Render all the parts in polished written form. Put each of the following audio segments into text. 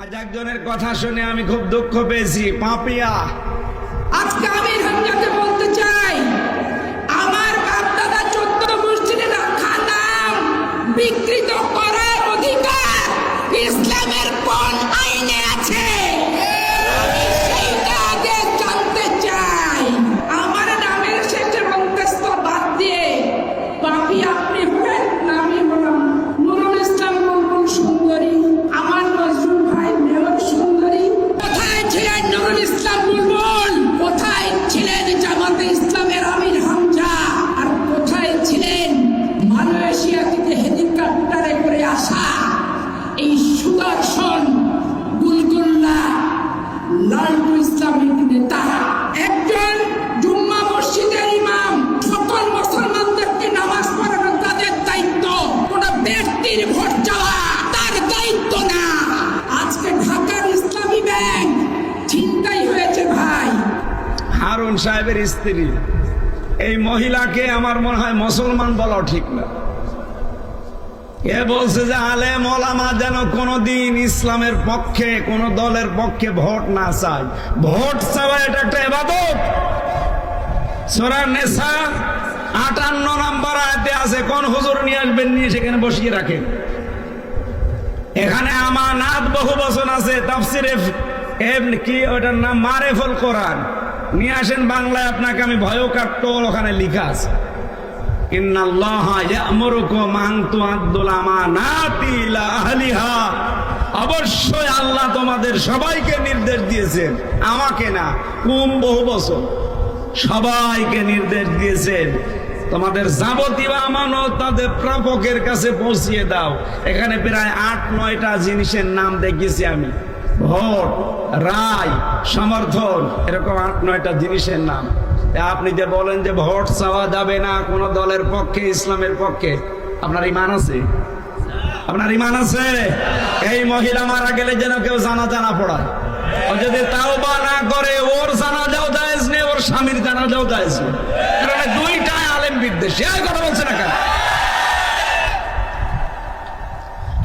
আজ একজনের কথা শুনে আমি খুব দুঃখ পেয়েছি। পাপিয়া আজকে আমি হামজাকে বলতে চাই, আমার বাপ দাদা 14 মসজিদে রাখা নাম বিকৃত করার অধিকার ইসলামের কোন আইনে আছে? আমি সেইটা আগে জানতে চাই। আমার নামের শেষে অন্তস্থ বাদ দিয়ে পাপি আপনি হলেন না আমি হলাম? নুরুল ইসলাম বুলবুল সুন্দরী, আমার নজরুল ভাই মেয়র সুন্দরী। কোথায় ছিলেন নুরুল ইসলাম বুলবুল? কোথায় ছিলেন জামাতে ইসলামের আমির হামজা? আর কোথায় ছিলেন মালয়েশিয়া থেকে হেলিকপ্টারে করে আসা এই সুদর্শন বুলবুল্লাহ লালটু ইসলামিক নেতা? একজন জুম্মা মসজিদের ইমাম সকল মুসলমানদেরকে নামাজ পড়ানো তাদের দায়িত্ব, কোন ব্যক্তির ভোট চাওয়া তার দায়িত্ব না। আজকে ঢাকার ইসলামী ব্যাংক চিন্তাই হয়েছে ভাই। হারুন সাহেবের স্ত্রী এই মহিলাকে আমার মনে হয় মুসলমান বলা ঠিক না। এ বলছে যে আলেম ওলামা যেন কোনদিন ইসলামের পক্ষে কোন দলের পক্ষে ভোট না চায়। ভোট চাওয়া এটা একটা ইবাদত। সূরা নিসা 58 নম্বর আয়াতে আছে, কোন হুজুর নিয়ে আসবেন, নিয়ে সেখানে বসিয়ে রাখেন। এখানে আমানাত বহু বচন আছে, তাফসিরে কি ওটার নাম মারেফুল কোরআন, নিয়ে আসেন বাংলায়, আপনাকে আমি ভয়ও কাটতো, ওখানে লেখা আছে ইন্নাল্লাহা ইয়া'মুরুকুম আন তু'আদ্দুল আমানাতি ইলা আহলিহা। অবশ্যই আল্লাহ তোমাদের সবাইকে নির্দেশ দিয়েছেন, আমাকে না, কুম বহু বছর সবাইকে নির্দেশ দিয়েছেন তোমাদের যাবতীয় আমানত তাদের প্রাপকের কাছে পৌঁছিয়ে দাও। এখানে প্রায় 8-9টা জিনিসের নাম দেখেছি আমি, ভোট, রায়, সমর্থন, এরকম 8-9টা জিনিসের নাম। আপনি যে বলেন যে ভোট চাওয়া যাবে না কোন দলের পক্ষে, ইসলামের পক্ষে, আপনার ঈমান আছে? আপনার ঈমান আছে? এই মহিলা মারা গেলে যেন কেউ জানাজা না পড়ায়। ও যদি তাওবা না করে, ওর জানাজাও জায়েজ নেই, ওর স্বামীর জানাজাও জায়েজ নেই, কারণ দুইটাই আলেম বিদ্বেষী। এই কথা বলছে না কেন?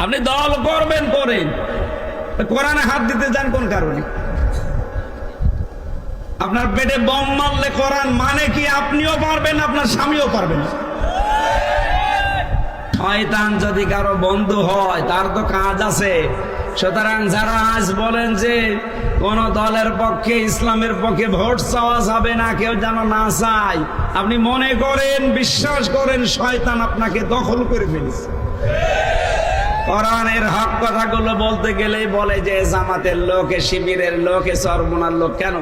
আপনি দল করবেন করেন, কোরআনে হাত দিতে যান কোন কারণে? আপনার পেটে বম মারলে কোরআন মানে কি আপনিও পারবেন, আপনার স্বামীও পারবেন। শয়তান যদি কারো বন্ধু হয় তার তো কাজ আছে। সুতরাং যারা আজ বলেন যে কোন দলের পক্ষে, ইসলামের পক্ষে ভোট চাওয়া যাবে না, কেউ যেন না চায়, আপনি মনে করেন, বিশ্বাস করেন, শয়তান আপনাকে দখল করে ফেলেছে। কোরআনের হক কথাগুলো বলতে গেলেই বলে যে জামাতের লোক, শিবিরের লোক, চরমোনার লোক। কেন?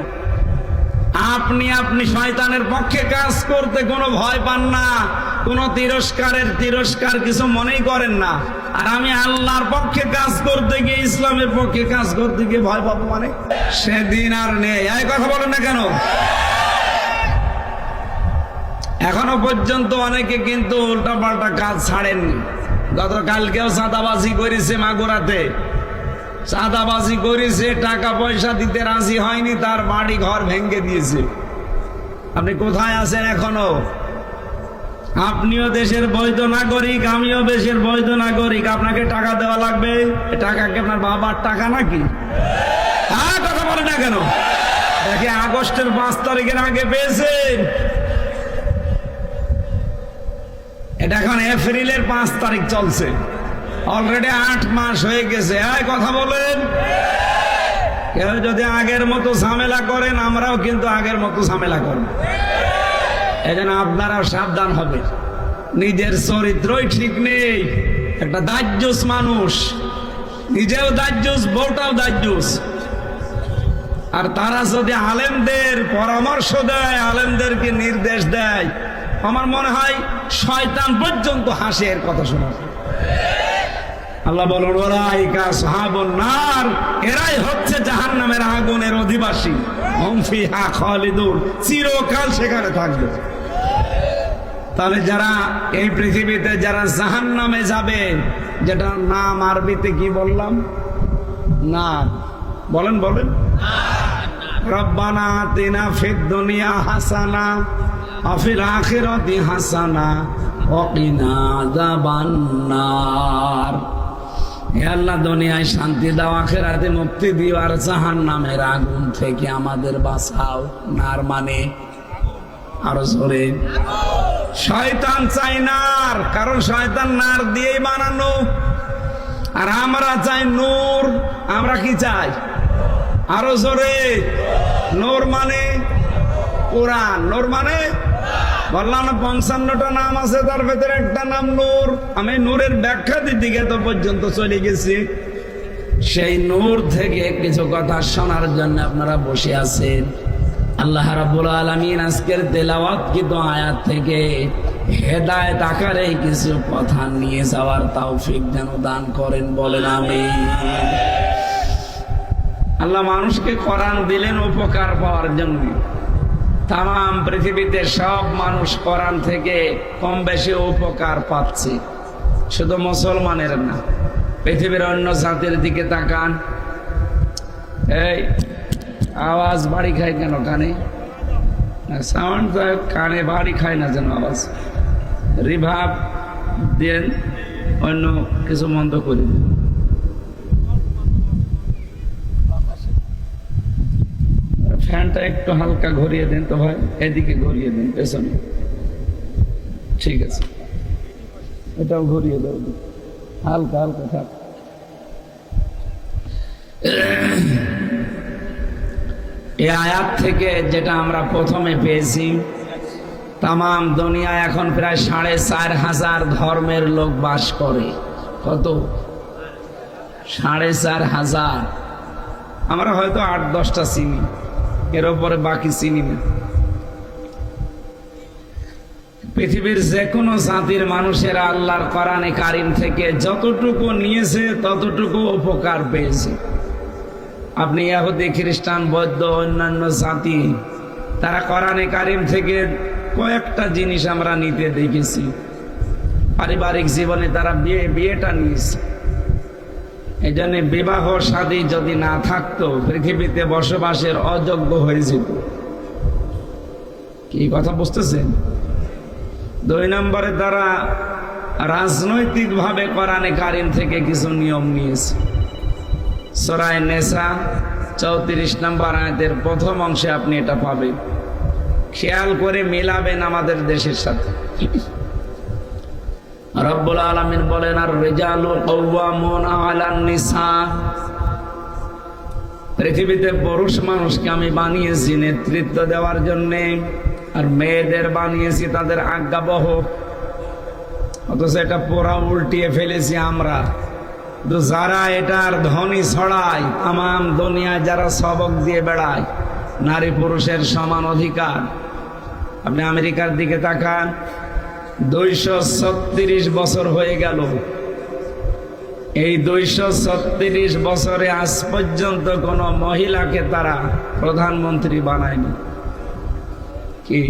আপনি শয়তানের পক্ষে কাজ করতে কোনো ভয় পান না, কোন তিরস্কার কিছু মনেই করেন না। আর আমি আল্লাহর পক্ষে কাজ করতে গিয়ে, ইসলামের পক্ষে কাজ করতে গিয়ে ভয় পাবো মানে? সেদিন আর নেই। এই কথা বলেন না কেন? এখনো পর্যন্ত অনেকে কিন্তু উল্টাপাল্টা কাজ ছাড়েননি। গতকালকেও চাঁদাবাজি করেছে মাগুরাতে, চাঁদাবাজি করেছে, টাকা পয়সা দিতে রাজি হয়নি, তার বাড়ি ঘর ভেঙে দিয়েছে। আপনি কোথায় আছেন এখনো? আপনিও দেশের বৈধ নাগরিক, আমিও দেশের বৈধ নাগরিক। আপনাকে টাকা দেওয়া লাগবে? টাকা কি আপনার বাবার টাকা নাকি? হ্যাঁ, কথা বলে না কেন? দেখে আগস্টের 5 তারিখের আগে পেয়েছেন, এটা এখন এপ্রিলের 5 তারিখ চলছে, অলরেডি 8 মাস হয়ে গেছে। এই কথা বলেন। কেউ যদি আগের মতো ঝামেলা করেন, আমরাও কিন্তু আগের মতো ঝামেলা করব। এই জন্য আপনারাও সাবধান হবে। নিজের চরিত্রই ঠিক নেই, একটা দাজ্জুস মানুষ, নিজেও দাজ্জুস, বউটাও দাজ্জুস। আর তারা যদি আলেমদের পরামর্শ দেয়, আলেমদেরকে নির্দেশ দেয়, আমার মনে হয় শয়তান পর্যন্ত হাসে এর কথা শোনা। আল্লাহ বলেন ওয়ালাইকা আসহাবুন নার, এরাই হচ্ছে জাহান্নামের আগুনের অধিবাসী, হুম ফিহা খালিদুন, চিরকাল সেখানে থাকবে। তাহলে যারা এই পৃথিবীতে যারা জাহান্নামে যাবে, যেটা নাম আরবিতে কি বললাম? না, বলেন রব্বানা আতিনা ফিদ দুনিয়া হাসানা ওয়া ফিল আখিরাতি হাসানা ওয়া কিনা আযাবান নার। হে আল্লাহ, দুনিয়ায় শান্তি দাও, আখিরাতে মুক্তি দিও, আর জাহান্নামের আগুন থেকে আমাদের বাঁচাও। নার মানে আরো জোরে, শয়তান চাই নার, কারণ শয়তান নার দিয়েই বানানো, আর আমরা চাই নূর। আমরা কি চাই? আরো জোরে, নূর মানে কোরআন। নূর মানে বললাম না 55টা নাম আছে, তার ভেতরে একটা নাম নূর। আমি নূরের ব্যাখ্যা দিতে গিয়ে তো পর্যন্ত চলে গেছি। সেই নূর থেকে কিছু কথা শোনার জন্য আপনারা বসে আছেন। আল্লাহ রাব্বুল আলামিন আজকের তেলাওয়াতকৃত আয়াত থেকে হেদায়েত আকারে কিছু কথা নিয়ে যাওয়ার তৌফিক যেন দান করেন, বলেন আমিন। আল্লাহ মানুষকে কোরআন দিলেন উপকার পাওয়ার জন্য। তাম পৃথিবীতে সব মানুষ কোরআন থেকে কম বেশি উপকার পাচ্ছে, শুধু মুসলমানের না। পৃথিবীর অন্য জাতির দিকে তাকান। এই আওয়াজ বাড়ি খায় কেন কানে? সাউন্ড কানে বাড়ি খায় না যেন, আওয়াজ রিভাব দেন, অন্য কিছু বন্ধ করে দিন। ফ্যানটা একটু হালকা ঘুরিয়ে দেন তো ভাই, এদিকে ঘুরিয়ে দেন, পেছনে। ঠিক আছে, এটাও ঘুরিয়ে দাও, হালকা হালকা থাক। এই আয়াত থেকে যেটা আমরা প্রথমে পেয়েছি, তামাম দুনিয়া এখন প্রায় 4,500 ধর্মের লোক বাস করে। কত? 4,500। আমরা হয়তো 8-10টা চিনি, এর উপরে বাকি চিনি না। পৃথিবীর যে কোনো জাতির মানুষেরা আল্লাহর কোরআনে কারিম থেকে যতটুকু নিয়েছে ততটুকু উপকার পেয়েছে। আপনি ইহুদি, খ্রিস্টান, বৌদ্ধ, অন্যান্য জাতি, তারা কোরআনে কারিম থেকে কয়েকটা জিনিস আমরা নিতে দেখেছি। পারিবারিক জীবনে তারা বিয়েটা নিয়েছে। এই জন্য বিবাহ শাদী যদি না থাকতো পৃথিবীতে বসবাসের অযোগ্য হয়ে যেত। কি কথা বুঝতেছেন? 2 নম্বরে তারা রাজনৈতিক ভাবে কোরআনে কারিম থেকে কিছু নিয়ম নিয়েছে। সূরা নিসা 34 নম্বর আয়াতের প্রথম অংশে আপনি এটা পাবেন। খেয়াল করে মেলাবেন আমাদের দেশের সাথে। রব্বুল আলামিন বলেন, আর রিজালু কাওয়ামুনা আলান নিসা। পৃথিবীতে পুরুষ মানুষকে আমি বানিয়েছি নেতৃত্ব দেওয়ার জন্য, আর মেয়েদের বানিয়েছি তাদের আজ্ঞাবহ। অথচ এটা পুরা উল্টিয়ে ফেলেছি আমরা। তো যারা এটার ধ্বনি ছড়ায়, তামাম দুনিয়ায় যারা সবক দিয়ে বেড়ায় নারী পুরুষের সমান অধিকার, আপনি আমেরিকার দিকে তাকান। 236 বছর হয়ে গেল। এই 236 বছরে আজ পর্যন্ত কোন মহিলাকে তারা প্রধানমন্ত্রী বানায়নি। কি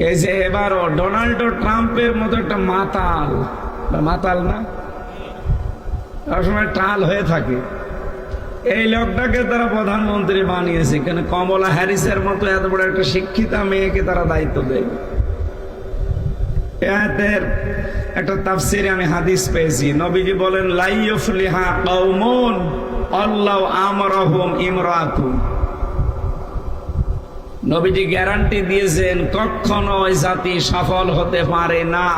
এই যে এবারও ডোনাল্ড ট্রাম্পের মতো একটা মাতাল, মাতাল না, সবসময় টাল হয়ে থাকে, এই লোকটাকে তারা প্রধানমন্ত্রী বানিয়েছে। কেন? কমলা হ্যারিসের মতো এত বড় একটা শিক্ষিতা মেয়েকে তারা দায়িত্ব দেয়। এর একটা তাফসিরে আমি হাদিস পেয়েছি, নবীজি বলেন, লা ইউফলিহা কওমুন আল্লাহু আমরাহুম ইমরাতু। নবীজি গ্যারান্টি দিয়েছেন কখনো ওই জাতি সফল হতে পারে না।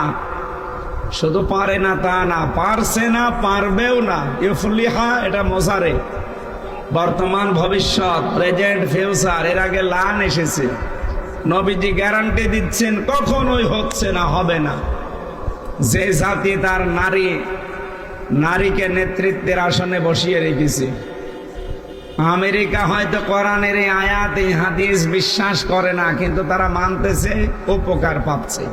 শুধু পারে না তা না, পারছে না, পারবেও না। ইউফলিহা এটা মোজারে, বর্তমান ভবিষ্যৎ, প্রেজেন্ট ফিউচার, এর আগে লান এসেছে। নবীজি গ্যারান্টি দিচ্ছেন কখনোই হচ্ছে না, হবে না। যে জাতি তার নারীকে নেতৃত্বের আসনে বসিয়ে রেখেছে। আমেরিকা হয়তো কোরআনের এই আয়াত, এই হাদিস বিশ্বাস করে না, কিন্তু তারা মানতেছে, উপকার পাচ্ছে।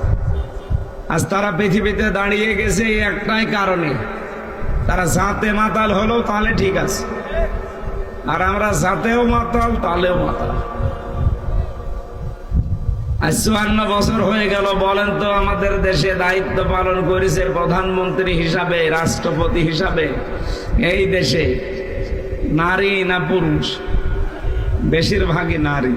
আজ তারা পৃথিবীতে দাঁড়িয়ে গেছে এই একটাই কারণে, তারা জাতে মাতাল হলো তাহলে ঠিক আছে, আর আমরা জাতেও মাতাল তাহলেও মাতাল। আজ 54 বছর হয়ে গেল। বলেন তো, আমাদের দেশে দায়িত্ব পালন করেছে প্রধানমন্ত্রী হিসাবে, রাষ্ট্রপতি হিসাবে এই দেশে নারী না পুরুষ? বেশিরভাগই নারী।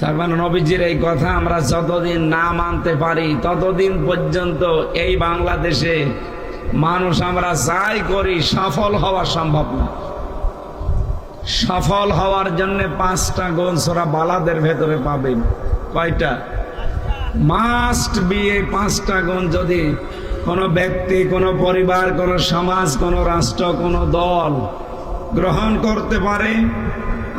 তার মানে নবীজির এই কথা আমরা যতদিন না মানতে পারি ততদিন পর্যন্ত এই বাংলাদেশে মানুষ আমরা যাই করি সফল হওয়া সম্ভব না। সফল হওয়ার জন্য 5টা গুণ সূরা বালাদের ভেতরে পাবেন। কয়টা? Must be. এই 5টা গুণ যদি কোনো ব্যক্তি, কোনো পরিবার, কোনো সমাজ, কোনো রাষ্ট্র, কোনো দল গ্রহণ করতে পারে,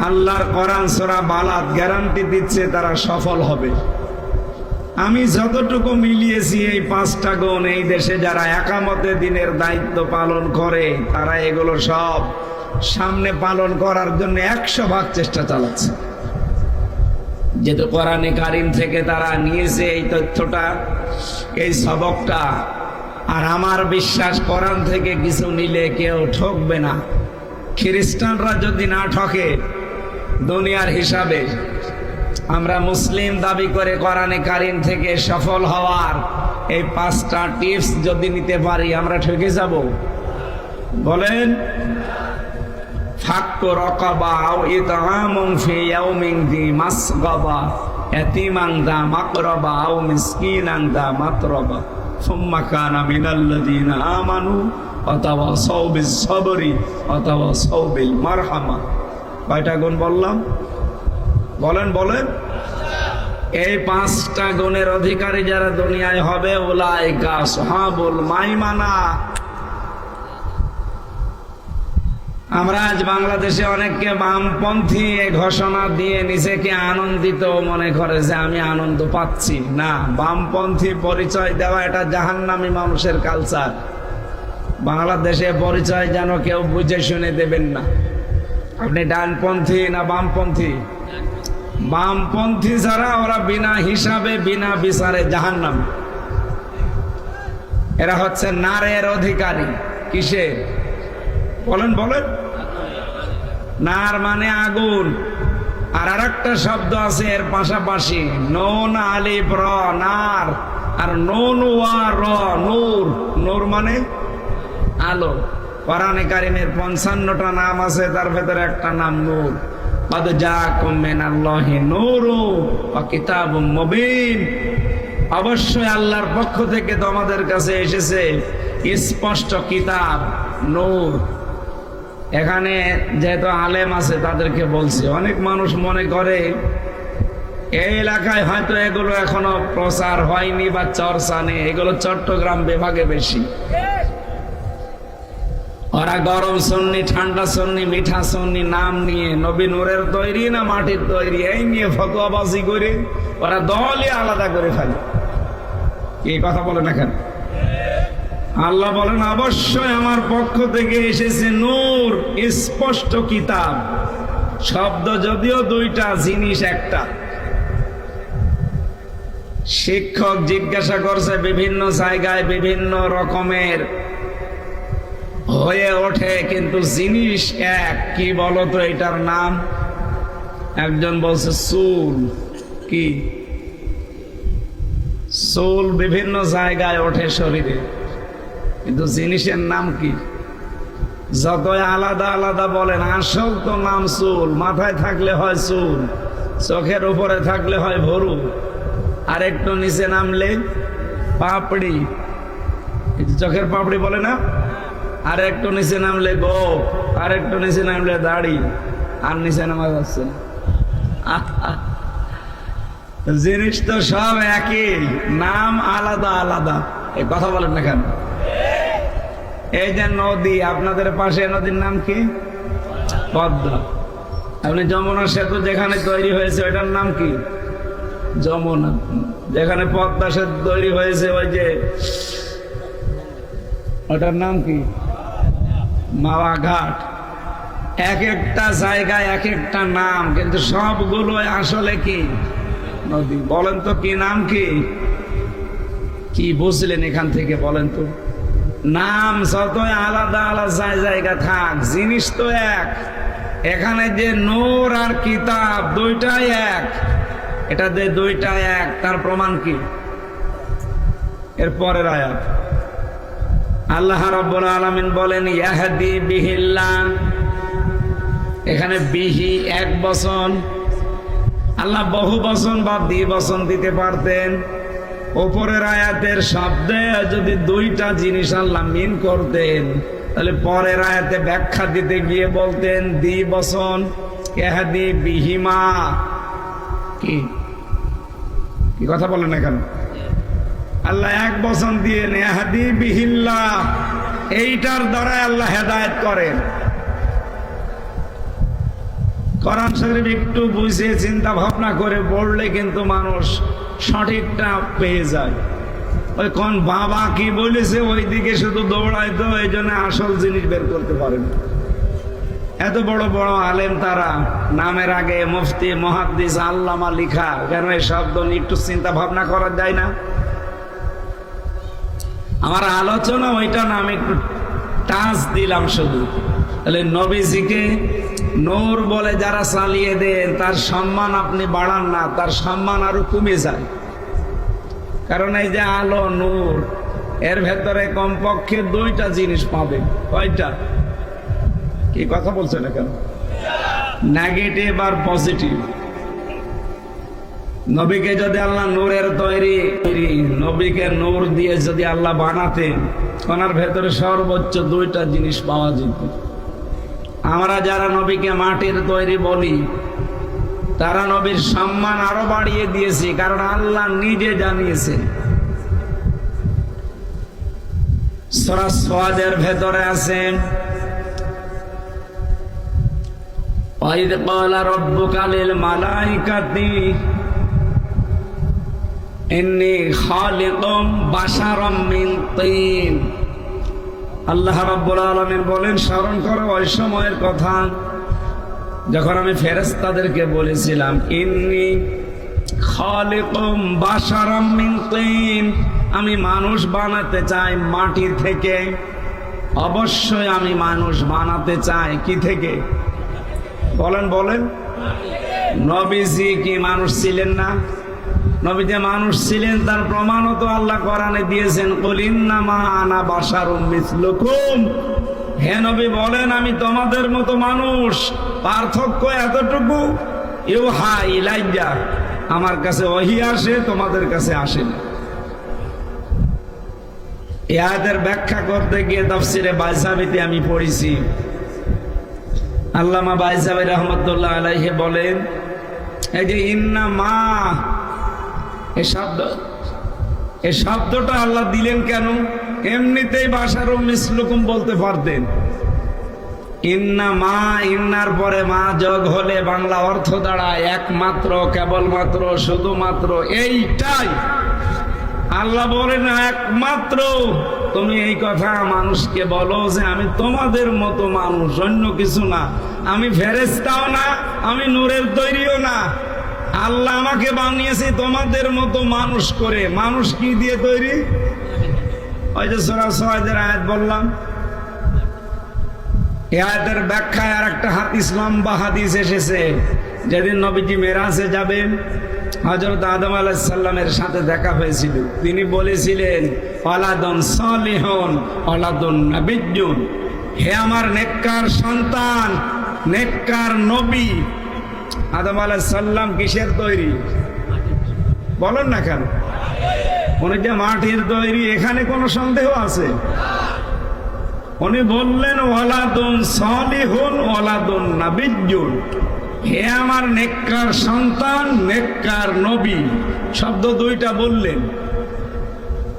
আল্লাহর কোরআন সূরা বালাদ গ্যারান্টি দিচ্ছে তারা সফল হবে। আমি যতটুকু মিলিয়েছি এই 5টা গুণ এই দেশে যারা একামতে দিনের দায়িত্ব পালন করে তারা এগুলো সব সামনে পালন করার জন্য 100 ভাগ চেষ্টা চালাচ্ছে। যেহেতু কোরআনে কারিম থেকে তারা নিয়েছে এই তথ্যটা, এই সবকটা, আর আমার বিশ্বাস কোরআন থেকে কিছু নিলে কেউ ঠকবে না। খ্রিস্টানরা যদি না ঠকে দুনিয়ার হিসাবে, আমরা মুসলিম দাবি করে কোরআনে কারিম থেকে সফল হওয়ার এই 5টা টিপস যদি নিতে পারি আমরা ঠকে যাব? বলেন। ফাক্কু রাকাবা আও ইতআমুন ফি ইয়াউমিন যী মাসগাবা ইয়াতীমান যা মাকরাবা আও মিসকিনান যা মাতরাবা সুম্মা কানা মিনাল্লাযীনা আমানু ওয়া তাওয়াসাউ বিস সাবরি ওয়া তাওয়াসাউ বিল মারহামা। কয়টা গুণ বললাম? বলেন বলেন। এই 5টা গুণের অধিকারী যারা দুনিয়ায় হবে উলাইকা আসহাবুল মাইমানা। আমরা আজ বাংলাদেশে অনেককে বামপন্থী ঘোষণা দিয়ে নিজেকে আনন্দিত মনে করে যে আমি আনন্দ পাচ্ছি। না, বামপন্থী পরিচয় দেওয়া এটা জাহান্নামী মানুষের কালচার। বাংলাদেশে পরিচয় যেন কেউ বুঝে শুনে দেবেন না। আপনি ডানপন্থী না বামপন্থী? বামপন্থী যারা ওরা বিনা হিসাবে বিনা বিচারে জাহান্নাম। এরা হচ্ছে নারের অধিকারী। কিসের? বলেন বলেন। নার মানে আগুন। আর আরেকটা শব্দ আছে এর পাশাপাশি, নুন আলিফ র নার, আর নুন ওয়া র নূর। নূর মানে আলো। কোরআনে কারিমের 55টা নাম আছে, তার ভেতরে একটা নাম নূর। قد جاءكم من الله نور وكتاب مبين। অবশ্যই আল্লাহর পক্ষ থেকে তোমাদের কাছে এসেছে স্পষ্ট কিতাব, নূর। এখানে যেহেতু আলেম আছে তাদেরকে বলছি, অনেক মানুষ মনে করে এই এলাকায় হয়তো এগুলো এখনো প্রচার হয়নি বা চর্চা নেই, এগুলো চট্টগ্রাম বিভাগে বেশি। ওরা গরম সুন্নি, ঠান্ডা সুন্নি, মিঠা সুন্নি নাম নিয়ে নবী নূরের তৈরি না মাটির তৈরি এই নিয়ে ফতোয়াবাজি করে ওরা দলই আলাদা করে ফেলে। এই কথা বলে না কেন? আল্লাহ বলেন অবশ্যই আমার পক্ষ থেকে এসেছে নূর, স্পষ্ট কিতাব। শব্দ যদিও দুইটা, জিনিস একটা। শিক্ষক জিজ্ঞাসা করছে বিভিন্ন জায়গায় বিভিন্ন রকমের হয়ে ওঠে, কিন্তু জিনিস এক। কি বলতো এটার নাম? একজন বলছে চুল। কি চুল বিভিন্ন জায়গায় ওঠে শরীরে, কিন্তু জিনিসের নাম কি? যতই আলাদা আলাদা বলেন, আসল তো নাম চুল। মাথায় থাকলে হয় চুল, চোখের উপরে থাকলে হয় ভরু, আর একটু নিচে নামলে পাপড়ি। চোখের পাপড়ি বলে না? আর একটু নিচে নামলে গোপ, আর একটু নিচে নামলে দাড়ি, আর নিচে নামা যাচ্ছে না। জিনিস তো সব একই, নাম আলাদা আলাদা। এই কথা বলেন না কেন? এই যে নদী, আপনাদের পাশে নদীর নাম কি? পদ্মা। আপনি যমুনা সেতু যেখানে তৈরি হয়েছে ওইটার নাম কি? যমুনা। যেখানে পদ্মা সেতু তৈরি হয়েছে ওই যে ওটার নাম কি? মাওয়া ঘাট। এক একটা জায়গায় এক একটা নাম, কিন্তু সবগুলো আসলে কি? নদী। বলেন তো কি নাম? কি কি বুঝলেন এখান থেকে? বলেন তো। নাম যতই আলাদা আলাদা জায়গা থাক, জিনিস তো এক। এখানে যে নূর আর কিতাব দুইটাই এক, এটা যে দুইটা এক তার প্রমাণ কি? এর পরের আয়াত আল্লাহ রাব্বুল আলামিন বলেন ইয়াহদি বিহিল্লাহ। এখানে বিহি এক বচন, আল্লাহ বহু বচন বা দ্বিবচন দিতে পারতেন। উপরের আয়াতের শব্দে যদি দুইটা জিনিস আল্লাহ মিন করতেন, তাহলে পরের আয়াতে ব্যাখ্যা দিতে গিয়ে বলতেন দ্বিবচন, ইহদি বিহিমা। কি কি কথা বলেন না কেন? আল্লাহ এক বচন দিয়ে ইহদি বিহিল্লাহ, এইটার দ্বারা আল্লাহ হেদায়েত করেন। কোরআন শরীফ একটু বুঝে চিন্তা ভাবনা করে পড়লে কিন্তু মানুষ সঠিকটা পেয়ে যায়। ওই কোন বাবা কি বলেছে ওই দিকে শুধু দৌড়ায়, তো এই জন্য আসল জিনিস বের করতে পারেন। এত বড় বড় আলেম, তারা নামের আগে মুফতি, মুহাদ্দিস, আল্লামা লিখা, কেন এই শব্দ নিয়ে একটু চিন্তা ভাবনা করা যায় না? আমার আলোচনা ওইটা না, আমি একটু টাচ দিলাম শুধু। তাহলে নবীজিকে নূর বলে যারা চালিয়ে দেন, তার সম্মান আপনি বাড়ান না, তার সম্মান আরো কমে যায়। কারণ এই যে আলো, নূর, এর ভেতরে কমপক্ষে দুইটা জিনিস পাবেন। কয়টা? কি কথা বলছে না কেন? নেগেটিভ আর পজিটিভ। নবীকে যদি আল্লাহ নূরের তৈরি, নবীকে নূর দিয়ে যদি আল্লাহ বানাতেন, ওনার ভেতরে সর্বোচ্চ দুইটা জিনিস পাওয়া যেত। আমরা যারা নবীকে মাটির তৈরি বলি, তারা নবীর সম্মান আরো বাড়িয়ে দিয়েছে, কারণ আল্লাহ নিজে জানিয়েছেন। সূরা সাদের ভেতরে আছেন, ওয়াইদ ক্বালা রাব্বুকা লিল মালাইকাতি ইন্নী খালিকুম বাশারাম মিন তিন। আল্লাহ রাব্বুল আলামিন বলেন, স্মরণ করো ওই সময়ের কথা যখন আমি ফেরেশতাদেরকে বলেছিলাম ইন্নী খালিকুম বাশারাম মিন তিন, আমি মানুষ বানাতে চাই মাটি থেকে। অবশ্যই আমি মানুষ বানাতে চাই কি থেকে? বলেন বলেন। নবীজি কি মানুষ ছিলেন না? নবী যে মানুষ ছিলেন তার প্রমাণও তো আল্লাহ কোরআনে দিয়েছেন, কুল ইন্নামা আনা বাশারুম মিসলুকুম। হে নবী বলেন, আমি তোমাদের মতো মানুষ, পার্থক্য এতটুকু, ইউহা ইলাইয়া, আমার কাছে ওহী আসে, তোমাদের কাছে আসে না। এই আয়াতের ব্যাখ্যা করতে গিয়ে তাফসিরে বাইসাবিতে আমি পড়েছি, আল্লামা বাইসাবি রহমতুল্লাহ আলাইহি বলেন, এই যে ইন্নামা এই শব্দটা আল্লাহ দিলেন কেন? এমনিতেই বাশারুম মিসলুকুম বলতে পারতেন। ইন্নামা, ইন্নার পরে মা যোগ হলে বাংলা অর্থ দাঁড়ায় একমাত্র, কেবলমাত্র, শুধুমাত্র, এইটাই। আল্লাহ বলেন একমাত্র তুমি এই কথা মানুষকে বলো যে আমি তোমাদের মতো মানুষ, অন্য কিছু না। আমি ফেরেশতাও না, আমি নূরের তৈরিও না। আল্লাহ আমাকে বানিয়েছে তোমাদের মতো মানুষ করে। মানুষ কি দিয়ে তৈরি? ওই যে সূরা সাদের আয়াত বললাম, এই আয়াতের ব্যাখ্যায় আর একটা হাদিস, লম্বা হাদিস এসেছে। যেদিন নবীজি মেরাজে যাবেন, হযরত আদম আলাইহিস সালামের সাথে দেখা হয়েছিল। তিনি বলেছিলেন, ওয়ালাদুন সালিহুন ওয়ালাদুন নাবিয়্যুন, হে আমার নেককার সন্তান, নেককার নবী। আদম আলাইহিস সালাম কিসের তৈরি? বলেন না কেন? উনি যে মাটির তৈরি, এখানে কোনো সন্দেহ আছে? উনি বললেন ওয়ালাদুন সালিহুন ওয়ালাদুন নাবিয়্যুন, হে আমার নেককার সন্তান, নেককার নবী। শব্দ দুইটা বললেন।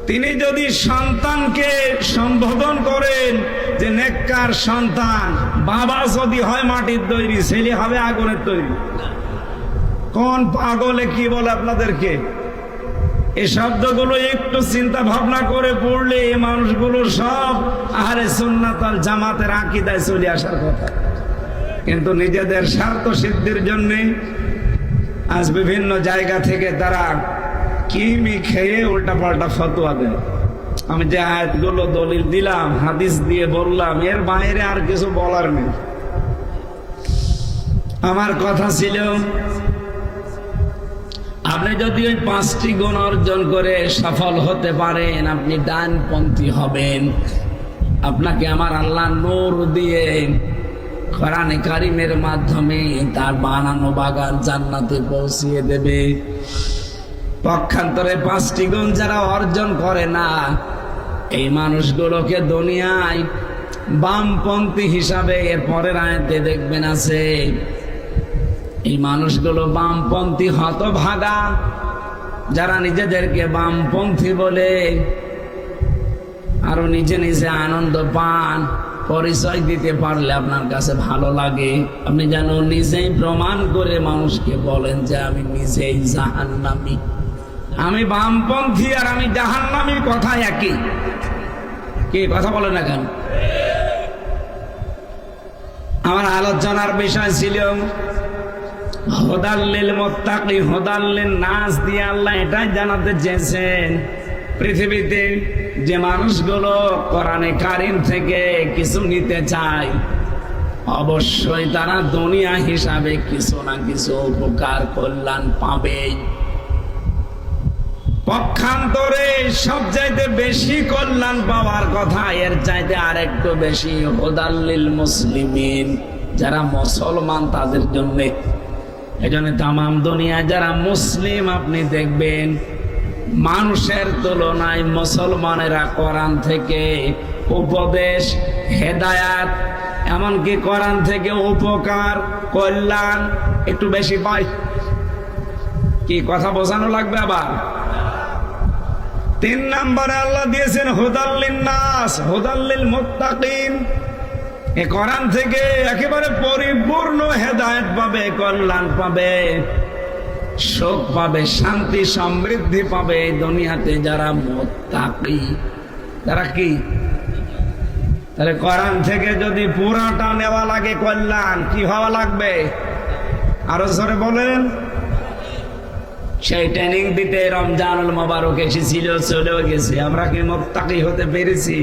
তিনি যদি সন্তানকে সম্বোধন করেন যে নেককার সন্তান, বাবা যদি হয় মাটির তৈরি, ছেলে হবে আগুনের তৈরি। কোন পাগলে কি বলে আপনাদেরকে? এই শব্দগুলো একটু চিন্তা ভাবনা করে পড়লে এই মানুষগুলো সব আহলে সুন্নাত ওয়াল জামাতের আকীদায় চলে আসার কথা। কিন্তু নিজেদের স্বার্থ সিদ্ধির জন্য আজ বিভিন্ন জায়গা থেকে তারা কিমি খেয়ে উল্টাপাল্টা ফতোয়া দেয়। আমি যে আয়াতগুলো দলিল দিলাম, হাদিস দিয়ে বললাম, এর বাইরে আর কিছু বলার নেই। আমার কথা ছিল, আপনি যদি ওই 5টি গুণ অর্জন করে সফল হতে পারেন, আপনি ডানপন্থী হবেন। আপনাকে আমার আল্লাহ নূর দিয়ে কোরআনে কারিমের মাধ্যমে তার বানানো বাগান জান্নাতে পৌঁছিয়ে দেবে। পক্ষান্তরে 5টি গুণ যারা অর্জন করে না, এই মানুষগুলোকে দুনিয়ায় বামপন্থী হিসাবে এর পরের আয়াতে দেখবেন আছে। এই মানুষগুলো বামপন্থী হতভাগা, যারা নিজেদেরকে বামপন্থী বলে আরো নিজে নিজে আনন্দ পান। পরিচয় দিতে পারলে আপনার কাছে ভালো লাগে। আপনি যেন নিজেই প্রমাণ করে মানুষকে বলেন যে আমি নিজেই জাহান্নামী, আমি বামপন্থী আর আমি জাহান্নামী, কথা একই। কি কথা বলে না কেন? আমার আলোচনার বিষয় ছিল হুদাল্লিল মুত্তাকি, হুদাল্লিন নাস দিয়ে আল্লাহ এটাই জানাতে চেয়েছেন পৃথিবীতে যে মানুষগুলো কোরআনে কারিম থেকে কিছু নিতে চায়, অবশ্যই তারা দুনিয়া হিসাবে কিছু না কিছু উপকার কল্যাণ পাবেই। পক্ষান্তরে সবচাইতে বেশি কল্যাণ পাওয়ার কথা, এর চাইতে আরেকটু বেশি হুদাল্লিল মুসলিমিন, যারা মুসলমান তাদের জন্য। এজন্য তামাম দুনিয়ায় যারা মুসলিম আপনি দেখবেন মানুষের তুলনায় মুসলমানেরা কোরআন থেকে উপদেশ, হেদায়াত, এমনকি কোরআন থেকে উপকার, কল্যাণ একটু বেশি পায়। কি কথা বোঝানো লাগবে আবার? 3 নম্বরে আল্লাহ দিয়েছেন হুদাল্লিন নাস, হুদাল্লিল মুত্তাকিন। এই কোরআন থেকে একেবারে পরিপূর্ণ হেদায়েত পাবে, কল্যাণ পাবে, সুখ পাবে, শান্তি সমৃদ্ধি পাবে এই দুনিয়াতে যারা মুত্তাকি। তারা কি? তাহলে কোরআন থেকে যদি পুরাটা নেওয়া লাগে কল্যাণ, কি হওয়া লাগবে? আরো জোরে বলেন। সেই ট্রেনিং দিতে রমজানুল মোবারক এসেছিল, চলেও গেছে। আমরা কি মুত্তাকি হতে পেরেছি?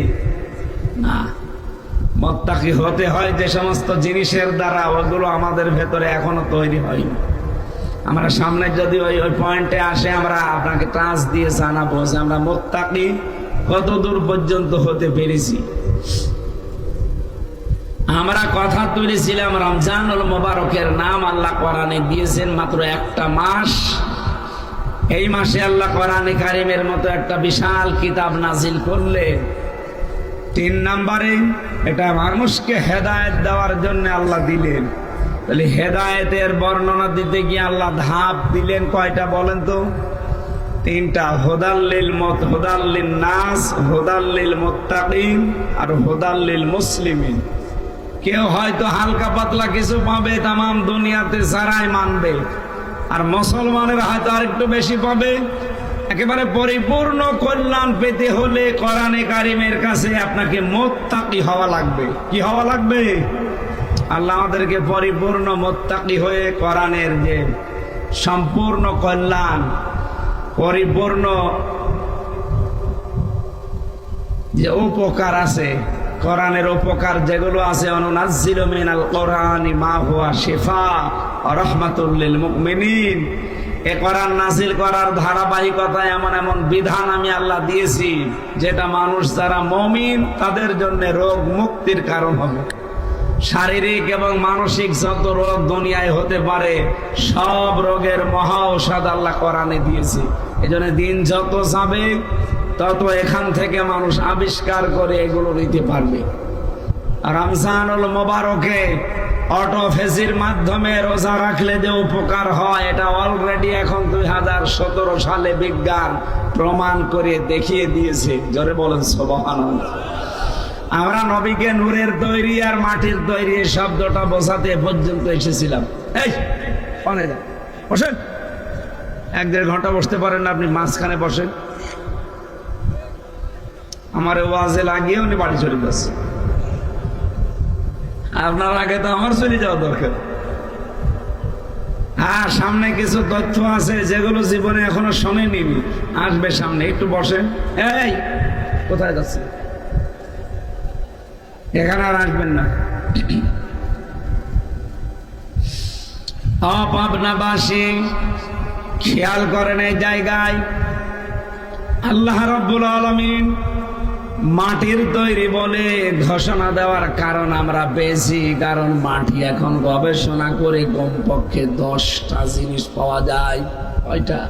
না। মুত্তাকি হতে হয় যে সমস্ত জিনিসের দ্বারা, ওগুলো আমাদের ভেতরে এখনো তৈরি হয়নি। আমরা সামনে যদি ওই পয়েন্টে আসে, আমরা আপনাকে ক্লাস দিয়ে জানাবো যে আমরা মুত্তাকি কত দূর পর্যন্ত হতে পেরেছি। আমরা কথা তুলেছিলাম রমজানুল মোবারকের নাম আল্লাহ কোরআনে দিয়েছেন মাত্র একটা মাস। এই মাসে আল্লাহ কোরআনে কারিমের মতো একটা বিশাল কিতাব নাজিল করলেন। 3 নম্বরে এটা মানুষকে হেদায়েত দেওয়ার জন্য আল্লাহ দিলেন। তাহলে হেদায়েতের বর্ণনা দিতে গিয়ে আল্লাহ ধাপ দিলেন কয়টা বলেন তো? 3টা। হুদাল্লিন নাস, হুদাল্লিল মুত্তাকিন আর হুদাল্লিল মুসলিমিন। কেউ হয়তো হালকা পাতলা কিছু পাবে, তামাম দুনিয়াতে সারাই মানবে, আর মুসলমানের হয়তো আরেকটু বেশি পাবে। একেবারে পরিপূর্ণ কল্যাণ পেতে হলে কোরআনে কারিমের কাছে আপনাকে মুত্তাকি হওয়া লাগবে। কি হওয়া লাগবে? আল্লাহ আমাদেরকে পরিপূর্ণ মুত্তাকি হয়ে কোরআনের যে সম্পূর্ণ কল্যাণ, পরিপূর্ণ যে উপকার আছে, কোরআনের উপকার যেগুলো আছে, অনুনাজ্জিলু মিনাল কোরআনি মা হুয়া শিফা ওয়া রাহমাতুল লিল মুমিনিন। এই কোরআন নাজিল করার ধারাবাহিকতা এমন এমন বিধান আমি আল্লাহ দিয়েছি যেটা মানুষ যারা মুমিন তাদের জন্য রোগ মুক্তির কারণ হবে। শারীরিক এবং মানসিক যত রোগ দুনিয়ায় হতে পারে সব রোগের মহা ঔষধ আল্লাহ কোরআনে দিয়েছে। এজন্য দিন যত যাবে তত এখান থেকে মানুষ আবিষ্কার করে এগুলো নিতে পারবে। আর রমজানুল মোবারকে অটোফেজির মাধ্যমে রোজা রাখলে যে উপকার হয়, এটা অলরেডি এখন 2017 সালে বিজ্ঞান প্রমাণ করে দেখিয়ে দিয়েছে। জোরে বলেন সুবহানাল্লাহ। আমরা নবীকে নূরের তৈরি আর মাটির তৈরি এই শব্দটা বোঝাতে পর্যন্ত এসেছিলাম। এই বসেন, 1-1.5 ঘন্টা বসতে পারেন না আপনি? মাঝখানে বসেন। আমার ওয়াজে লাগিয়ে উনি বাড়ি চলে যাচ্ছে। আপনার আগে তো আমার চলে যাওয়া দরকার। হ্যাঁ, সামনে কিছু তথ্য আছে যেগুলো জীবনে এখনো শোনেনি, আসবে সামনে। একটু বসেন। এই কোথায় যাচ্ছে? এখানে আর আসবেন না। পাবনাবাসী খেয়াল করেন এই জায়গায় আল্লাহ রাব্বুল আলামিন মাটির তৈরি বলে ঘোষণা দেওয়ার কারণ আমরা পেয়েছি, কারণ মাটি এখন গবেষণা করে কমপক্ষে 10টা জিনিস পাওয়া যায়। কয়টা?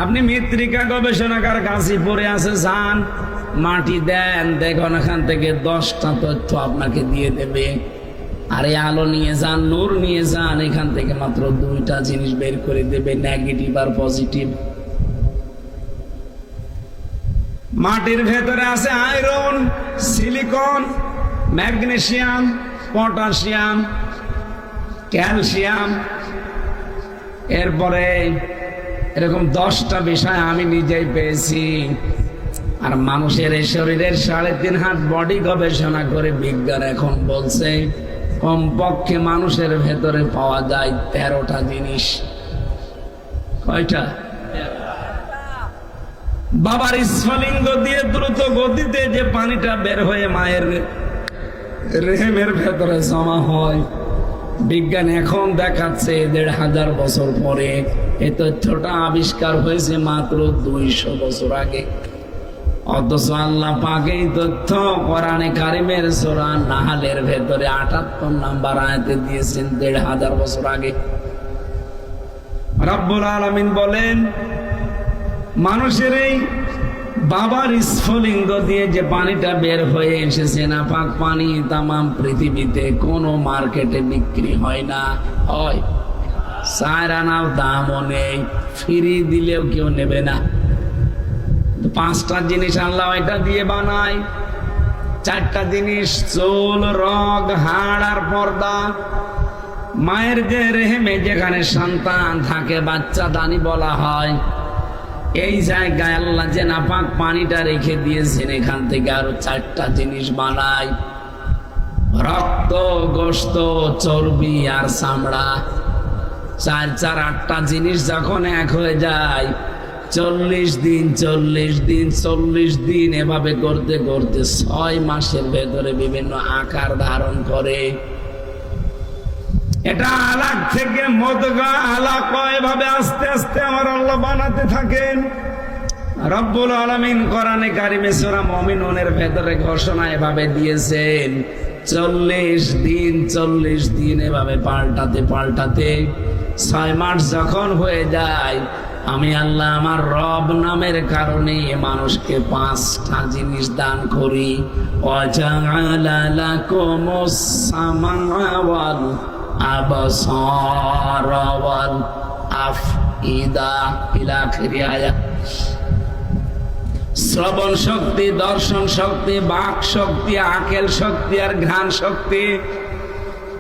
আপনি মৃত্তিকা গবেষণাগার গাজীপুরে আছে, যান, মাটি দেন, দেখুন এখান থেকে 10টা তথ্য আপনাকে দিয়ে দেবে। আর এই আলো নিয়ে যান, নূর নিয়ে যান, এখান থেকে মাত্র 2টা জিনিস বের করে দেবে, নেগেটিভ আর পজিটিভ। মাটির ভেতরে আছে iron, silicon, magnesium, potassium, calcium. এরপরে এরকম 10টা বিষয় আমি নিজেই পেয়েছি। আর মানুষের এই শরীরের 3.5 হাত বডি গবেষণা করে বিজ্ঞান এখন বলছে কমপক্ষে মানুষের ভেতরে পাওয়া যায় 13টা জিনিস। কয়টা? বাবার স্ফলিঙ্গ দিয়ে দ্রুত গতিতে যে পানিটা বের হয়ে মায়ের রেহেমের ভেতরে জমা হয়, বিজ্ঞান এখন দেখাচ্ছে 1500 বছর পরে। এই তথ্যটা আবিষ্কার হয়েছে মাত্র 200 বছর আগে। অথচ আল্লাহ পাক এই তথ্য কোরআনে কারিমের সূরা নাহলের ভেতরে 78 নম্বর আয়াতে দিয়েছেন 1500 বছর আগে। রব্বুল আলামিন বলেন, মানুষের এই বাবার স্ফলিঙ্গ দিয়ে যে পানিটা বের হয়ে এসেছে না, পাক পানি তামাম পৃথিবীতে কোনো মার্কেটে বিক্রি হয় না, হয় 4 আনাও দামও নেই, ফ্রি দিলেও কেউ নেবে না। 5টা জিনিস আল্লাহ এটা দিয়ে বানায়। 4টা জিনিস, চুল, রগ, হাড় আর পর্দা। মায়ের যে রেহেমে যেখানে সন্তান থাকে, বাচ্চা দানি বলা হয়, এই জায়গায় আল্লাহ যে নাপাক পানিটা রেখে দিয়েছেন, এখান থেকে আরো 4টা জিনিস বানায়। রক্ত, গোশত, চর্বি আর চামড়া। 4 8টা জিনিস যখন এক হয়ে যায়, 40 দিন 40 দিন 40 দিন এভাবে করতে করতে 6 মাসের ভেতরে বিভিন্ন আকার ধারণ করে। এটা আলাক থেকে মদগা, আলাকা, এভাবে আস্তে আস্তে আমার আল্লাহ বানাতে থাকেন। রব্বুল আলামিন কোরআনে কারিমে সূরা মুমিনুনের ভেতরে ঘোষণা এভাবে দিয়েছেন, 40 দিন এভাবে পাল্টাতে পাল্টাতে 6 মাস যখন হয়ে যায়, আমি আল্লাহ আমার রব নামের কারণে মানুষকে 5টা জিনিস দান করি। ওয়াজআলা লাকুমুস সামআ ওয়াল আবসার ওয়াল আফইদা ইলা আখিরি আয়াত। শ্রবণ শক্তি, দর্শন শক্তি, বাক শক্তি, আকেল শক্তি আর ঘ্রাণ শক্তি,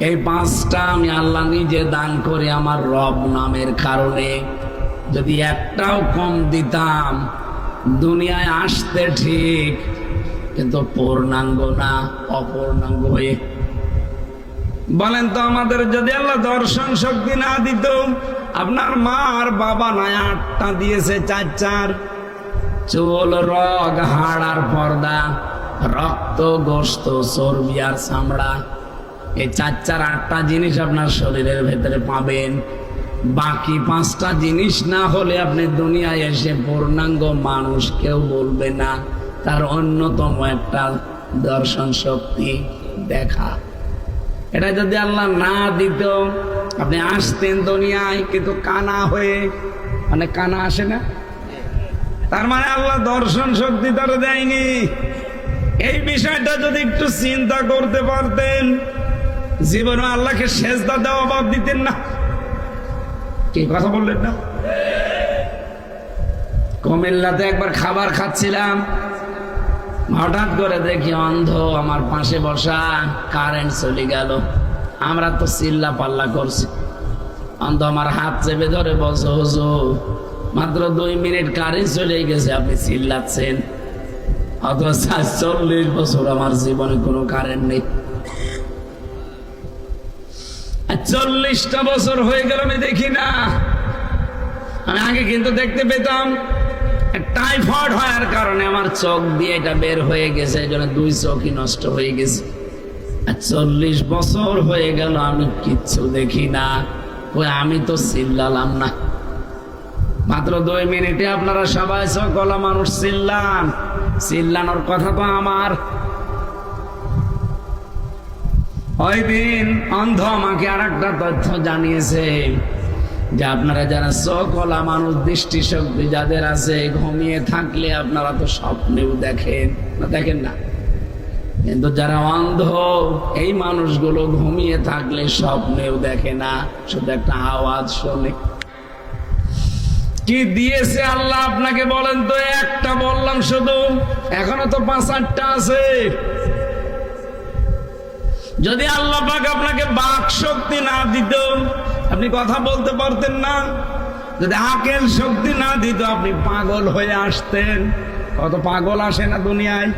এই 5টা আমি আল্লাহ নিজে দান করি আমার রব নামের কারণে। যদি একটাও কম দিতাম, দুনিয়ায় আসতে ঠিক কিন্তু পূর্ণাঙ্গ না, অপূর্ণাঙ্গ হয়ে। বলেন তো, আমাদের যদি আল্লাহ দর্শন শক্তি না দিত, আপনার মা আর বাবা নয় 8টা দিয়েছে, 4 চুল, রগ, হাড় আর পর্দা, রক্ত, গোশত, চর্বি আর চামড়া। এই 4 8টা জিনিস আপনার শরীরের ভেতরে পাবেন। বাকি 5টা জিনিস না হলে আপনি দুনিয়ায় এসে পূর্ণাঙ্গ মানুষ কেউ বলবে না। তার অন্যতম একটা দর্শন শক্তি, দেখা। এটা যদি আল্লাহ না দিত, আপনি আসতেন দুনিয়ায় কিন্তু কানা হয়ে, মানে কানা আসে না, তার মানে আল্লাহ দর্শন শক্তি তার দেয়নি। এই বিষয়টা যদি একটু চিন্তা করতে পারতেন, জীবনে আল্লাহকে সেজদা দেওয়া বাদ দিতেন না। কি কথা বললেন না? কুমিল্লাতে একবার খাবার খাচ্ছিলাম, হঠাৎ করে দেখি অন্ধ আমার পাশে বসা, কারেন্ট চলে গেল। আমরা তো চিল্লা পাল্লা করছি, অন্ধ আমার হাত চেপে ধরে বলছে, হুজুর মাত্র 2 মিনিট কারেন্ট চলে গেছে, আপনি চিল্লাচ্ছেন। অথচ 40 বছর আমার জীবনে কোনো কারেন্ট নেই। 40টা বছর হয়ে গেল আমি দেখি না। আমি আগে কিন্তু দেখতে পেতাম। টাইফয়েড হওয়ার কারণে আমার চোখ দিয়ে এটা বের হয়ে গেছে, এই জন্য 2 চোখই নষ্ট হয়ে গেছে। 40 বছর হয়ে গেল আমি কিচ্ছু দেখি না। ওই আমি তো চিল্লালাম না। মাত্র 2 মিনিটে আপনারা সবাই সকলা মানুষ চিল্লান, চিল্লানোর কথা তো আমার। ওই দিন অন্ধ আমাকে আর একটা তথ্য জানিয়েছে যে আপনারা যারা চোখওয়ালা মানুষ, দৃষ্টিশক্তি যাদের আছে, ঘুমিয়ে থাকলে আপনারা তো স্বপ্নেও দেখেন না, দেখেন না, কিন্তু যারা অন্ধ এই মানুষগুলো ঘুমিয়ে থাকলে স্বপ্নেও দেখে না, শুধু একটা আওয়াজ শোনে। কি দিয়েছে আল্লাহ আপনাকে বলেন তো? একটা বললাম শুধু, এখনো তো 5-8টা আছে। যদি আল্লাহ পাক আপনাকে বাক শক্তি না দিত, আপনি কথা বলতে পারতেন না। যদি আকেল শক্তি না দিত, আপনি পাগল হয়ে আসতেন। কত পাগল আসে না দুনিয়ায়।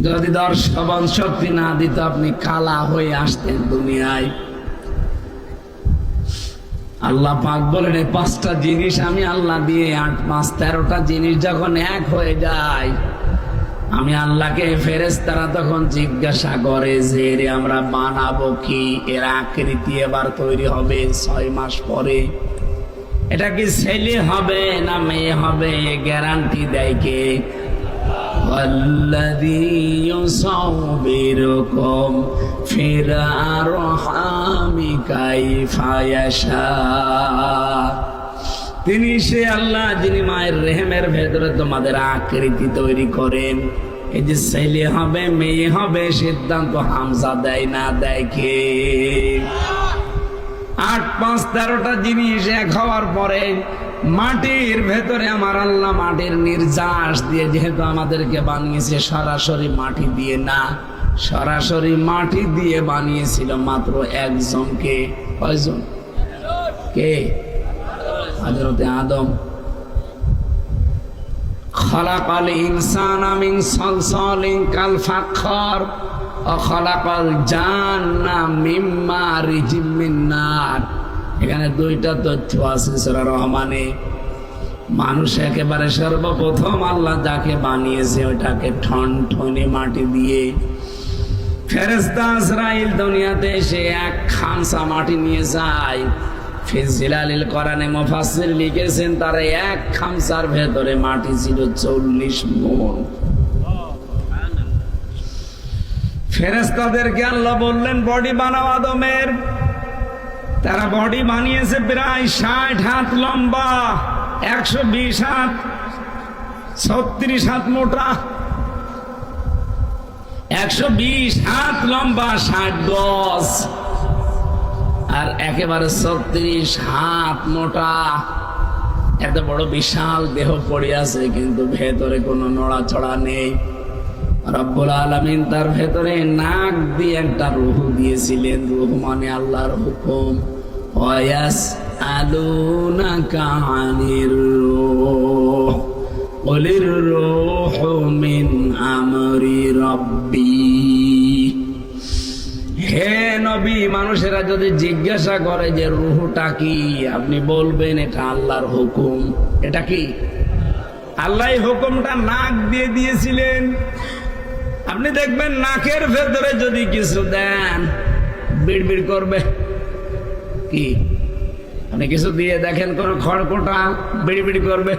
যদি দর্শন শক্তি না দিত, আপনি কালা হয়ে আসতেন দুনিয়ায়। আল্লাহ পাক বলেন এই 5টা জিনিস আমি আল্লাহ দিয়ে 8, 5, 13টা জিনিস যখন এক হয়ে যায়, আমি আল্লাহকে ফেরেশতারা তখন জিজ্ঞাসা করে যে রে আমরা বানাবো কি? এর আকৃতি এবার তৈরি হবে 6 মাস পরে। এটা কি ছেলে হবে না মেয়ে হবে? গ্যারান্টি দেয় কে? والذي يصوركم في الأرحام كيف يشاء। তিনি সে আল্লাহ যিনি মায়ের রেহেমের ভেতরে তোমাদের আকৃতি তৈরি করেন। এই যে ছেলে হবে মেয়ে হবে সিদ্ধান্ত হামজা দেয় না, দেয় কে? 8, 5, 13টা জিনিস এক হওয়ার পরে মাটির ভেতরে আমার আল্লাহ মাটির নির্যাস দিয়ে, যেহেতু আমাদেরকে বানিয়েছে সরাসরি মাটি দিয়ে না, সরাসরি মাটি দিয়ে বানিয়েছিল মাত্র একজনকে। কয়জন? কে? হযরতে আদম। খালাকাল ইনসানা মিন সালসালিন কাল ফাখর ওয়া খালাকাল জান্না মিন মারিজিম মিন নার। এখানে 2টা তথ্য আছে সূরা রহমানে। মানুষ একেবারে সর্বপ্রথম আল্লাহ যাকে বানিয়েছে ওটাকে ঠনঠনে মাটি দিয়ে। ফেরেশতা আজরাইল দুনিয়াতে এসে 1 খামসা মাটি নিয়ে যায়। ফিজিলালিল কোরআনে মুফাসসির লিখেছেন তার 1 খামসার ভেতরে মাটি ছিল 40 মণ। ফেরেশতাদেরকে আল্লাহ বললেন বডি বানাও আদমের। তারা বডি বানিয়েছে প্রায় 60 হাত লম্বা, 120 হাত, 36 হাত মোটা। 120 হাত লম্বা, 60 গজ, আর একেবারে 36 হাত মোটা। এত বড় বিশাল দেহ পড়ে আছে, কিন্তু ভেতরে কোনো নড়াচড়া নেই। রব্বুল আলামিন তার ভেতরে নাক দিয়ে একটা রূহ দিয়েছিলেন। রূহ মানে আল্লাহর হুকুম। ওয়ায়াসআলুনাকা আনির রূহ কুলির রূহু মিন আমরি রাব্বি। হে নবী, মানুষেরা যদি জিজ্ঞাসা করে যে রূহটা কি, আপনি বলবেন এটা আল্লাহর হুকুম। এটা কি? আল্লাহ হুকুমটা নাক দিয়ে দিয়েছিলেন। আপনি দেখবেন নাকের ভেতরে যদি কিছু দেন বিড়বিড় করবে। কি? আপনি কিছু দিয়ে দেখেন কোন খড়কোটা, বিড়বিড় করবে।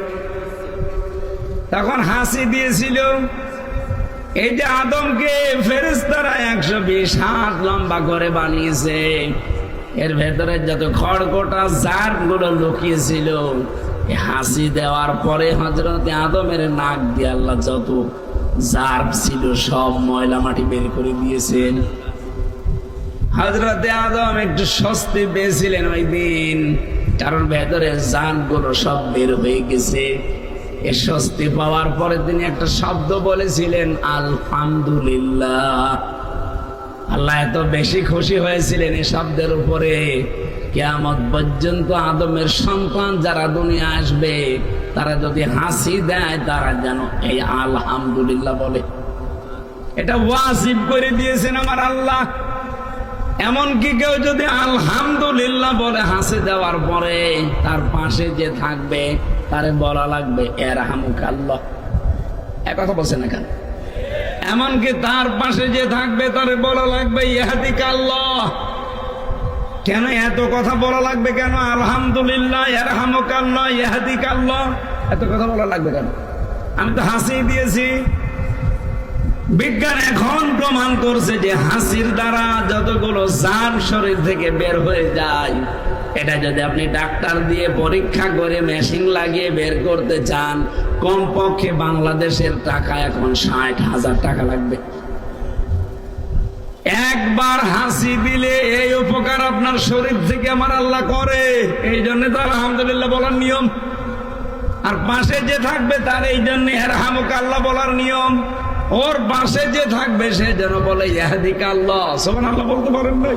তখন হাসি দিয়েছিল। এই যে আদমকে ফেরেশতারা 120 হাত লম্বা করে বানিয়েছে, এর ভেতরে যত খড়কোটা জার গুলো লুকিয়েছিল, হাসি দেওয়ার পরে হযরতে আদমের নাক দিয়ে আল্লাহ যত জার্ব ছিল সব ময়লা মাটি বের করে দিয়েছেন। হযরতে আদম একটু স্বস্তি পেয়েছিলেন ওই দিন, কারণ ভেতরে জার্ব গুলো সব বের হয়ে গেছে। এই স্বস্তি পাওয়ার পরে তিনি একটা শব্দ বলেছিলেন, আলহামদুলিল্লাহ। আল্লাহ এত বেশি খুশি হয়েছিলেন এই শব্দের উপরে, কিয়ামত পর্যন্ত আদমের সন্তান যারা দুনিয়া আসবে তারা যদি হাসি দেয় তারা যেন এই আলহামদুলিল্লাহ বলে। এটা ওয়াজিব করে দিয়েছেন আমার আল্লাহ। এমনকি কেউ যদি আলহামদুলিল্লাহ বলে হাসি দেওয়ার পরে, তার পাশে যে থাকবে তারে বলা লাগবে ইরহামুকাল্লাহ। এক কথা বলছেন না কেন? এমনকি তার পাশে যে থাকবে তারে বলা লাগবে ইয়াহদিকাল্লাহ। কেন এত কথা বলা লাগবে কেন? আলহামদুলিল্লাহ, ইরহামুকাল্লাহ, ইয়াহদিকাল্লাহ। এত কথা বলা লাগবে কেন? আমি তো হাসি দিয়েছি। বিজ্ঞান এখন প্রমাণ করছে যে হাসির দ্বারা যতগুলো জান শরীর থেকে বের হয়ে যায়, এটা যদি আপনি ডাক্তার দিয়ে পরীক্ষা করে মেশিন লাগিয়ে বের করতে চান, কমপক্ষে বাংলাদেশের টাকা এখন 60,000 টাকা লাগবে। একবার হাসি দিলে এই উপকার আপনার শরীর থেকে আমার আল্লাহ করে। এই জন্য তো আলহামদুলিল্লাহ বলার নিয়ম। আর পাশে যে থাকবে তার এই জন্য ইরহামুকা আল্লাহ বলার নিয়ম। ওর পাশে যে থাকবে সে যেন বলে ইয়াহদিকা আল্লাহ। সুবহানাল্লাহ বলতে পারেন না?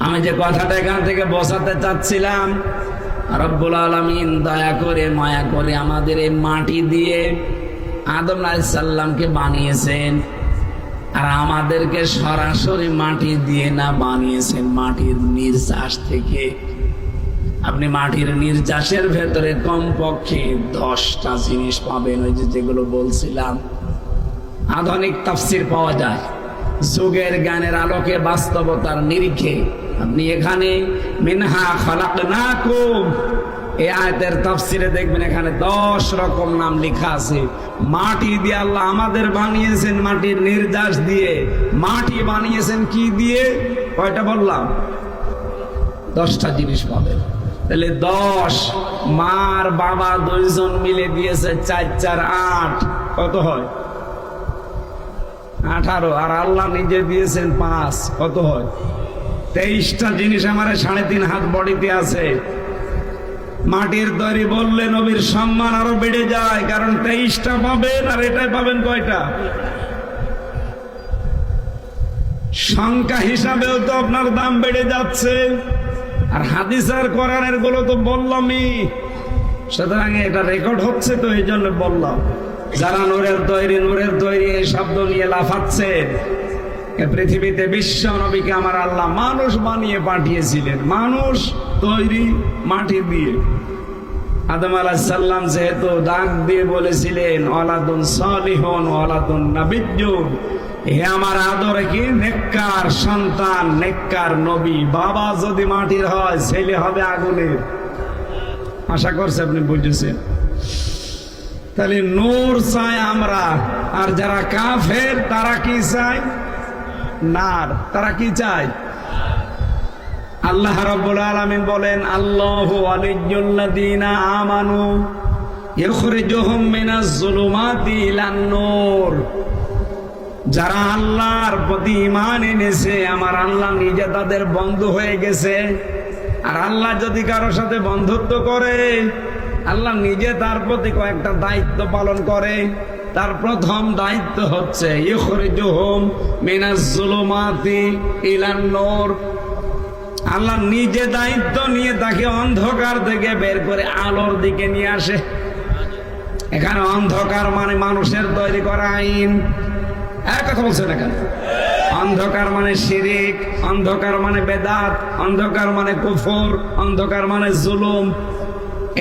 আমি যে কথাটা এখান থেকে বসাতে চাচ্ছিলাম, রব্বুল আলামিন দয়া করে মায়া করে আমাদের এই মাটি দিয়ে আদম আলাইহিস সালামকে বানিয়েছেন, আর আমাদেরকে সরাসরি মাটি দিয়ে না বানিয়েছেন, মাটির নির্যাস থেকে। আপনি মাটির নির্যাসের ভেতরে কমপক্ষে 10টা জিনিস পাবেন, ওই যেগুলো বলছিলাম। আধুনিক তাফসীর পাওয়া যায় যুগের জ্ঞানের আলোকে, বাস্তবতার নিরিখে। আপনি এখানে মিনহা খালাকনাকুম, এই আয়াতের তাফসীরে দেখবেন এখানে 10 রকম নাম লেখা আছে। মাটি দিয়ে আল্লাহ আমাদের বানিয়েছেন, মাটির নির্যাস দিয়ে। মাটি বানিয়েছেন কি দিয়ে? কয়টা বললাম? 10টা জিনিস পাবেন। তাহলে 10 মার বাবা দুইজন মিলে দিয়েছে 4 4 8, কত হয়? 18। আর আল্লাহ নিজে দিয়েছেন 5, কত হয়? 23টা জিনিস আমার 3.5 হাত বডিতে আছে। মাটির তৈরি বললে নবীর সম্মান আরো বেড়ে যায়, কারণ 23টা পাবেন, আর এটাই পাবেন কয়টা? সংখ্যা হিসাবেও তো আপনার দাম বেড়ে যাচ্ছে। আর হাদিস আর কোরআনের গুলো তো বললামই, সুতরাং এটা রেকর্ড হচ্ছে, তো এই জন্য বললাম। যারা নূরের তৈরি এই শব্দ নিয়ে লাফাচ্ছেন, পৃথিবীতে বিশ্ব নবীকে আমার আল্লাহ মানুষ বানিয়ে পাঠিয়েছিলেন, মানুষ তৈরি মাটি দিয়ে। আদম আলাইহিস সালাম যেহেতু ডাক দিয়ে বলেছিলেন ওয়ালাদুন সালিহুন ওয়ালাদুন নাবিয়্যুন, হে আমার আদরে কি নেককার সন্তান, নেককার নবী। বাবা যদি মাটির হয়, ছেলে হবে আগুনের। আশা করছি আপনি বুঝেছেন। তাহলে নূর চাই আমরা, আর যারা কাফের তারা কি চায়? নার। তারা কি চায়? আল্লাহ রাব্বুল আলামিন বলেন, আল্লাহু ওয়ালিয়্যুল্লাযীনা আমানু ইখরিজুহুম মিনাজ যুলুমাতি ইলান নূর। যারা আল্লাহর প্রতি ঈমান এনেছে, আমার আল্লাহ নিজে তাদের বন্ধু হয়ে গেছে। আর আল্লাহ যদি কারো সাথে বন্ধুত্ব করে, আল্লাহ নিজে তার প্রতি কয়েকটা দায়িত্ব পালন করে। তার প্রথম দায়িত্ব হচ্ছে ইখরিজুহুম মিনাজ যুলুমাতি ইলান নূর। আল্লাহ নিজে দায়িত্ব নিয়ে তাকে অন্ধকার থেকে বের করে আলোর দিকে নিয়ে আসে। এখানে অন্ধকার মানে মানুষের তৈরি করা আইন। এক কথা বলছেন এখানে। অন্ধকার মানে শিরিক, অন্ধকার মানে বেদাত, অন্ধকার মানে কুফর, অন্ধকার মানে জুলুম।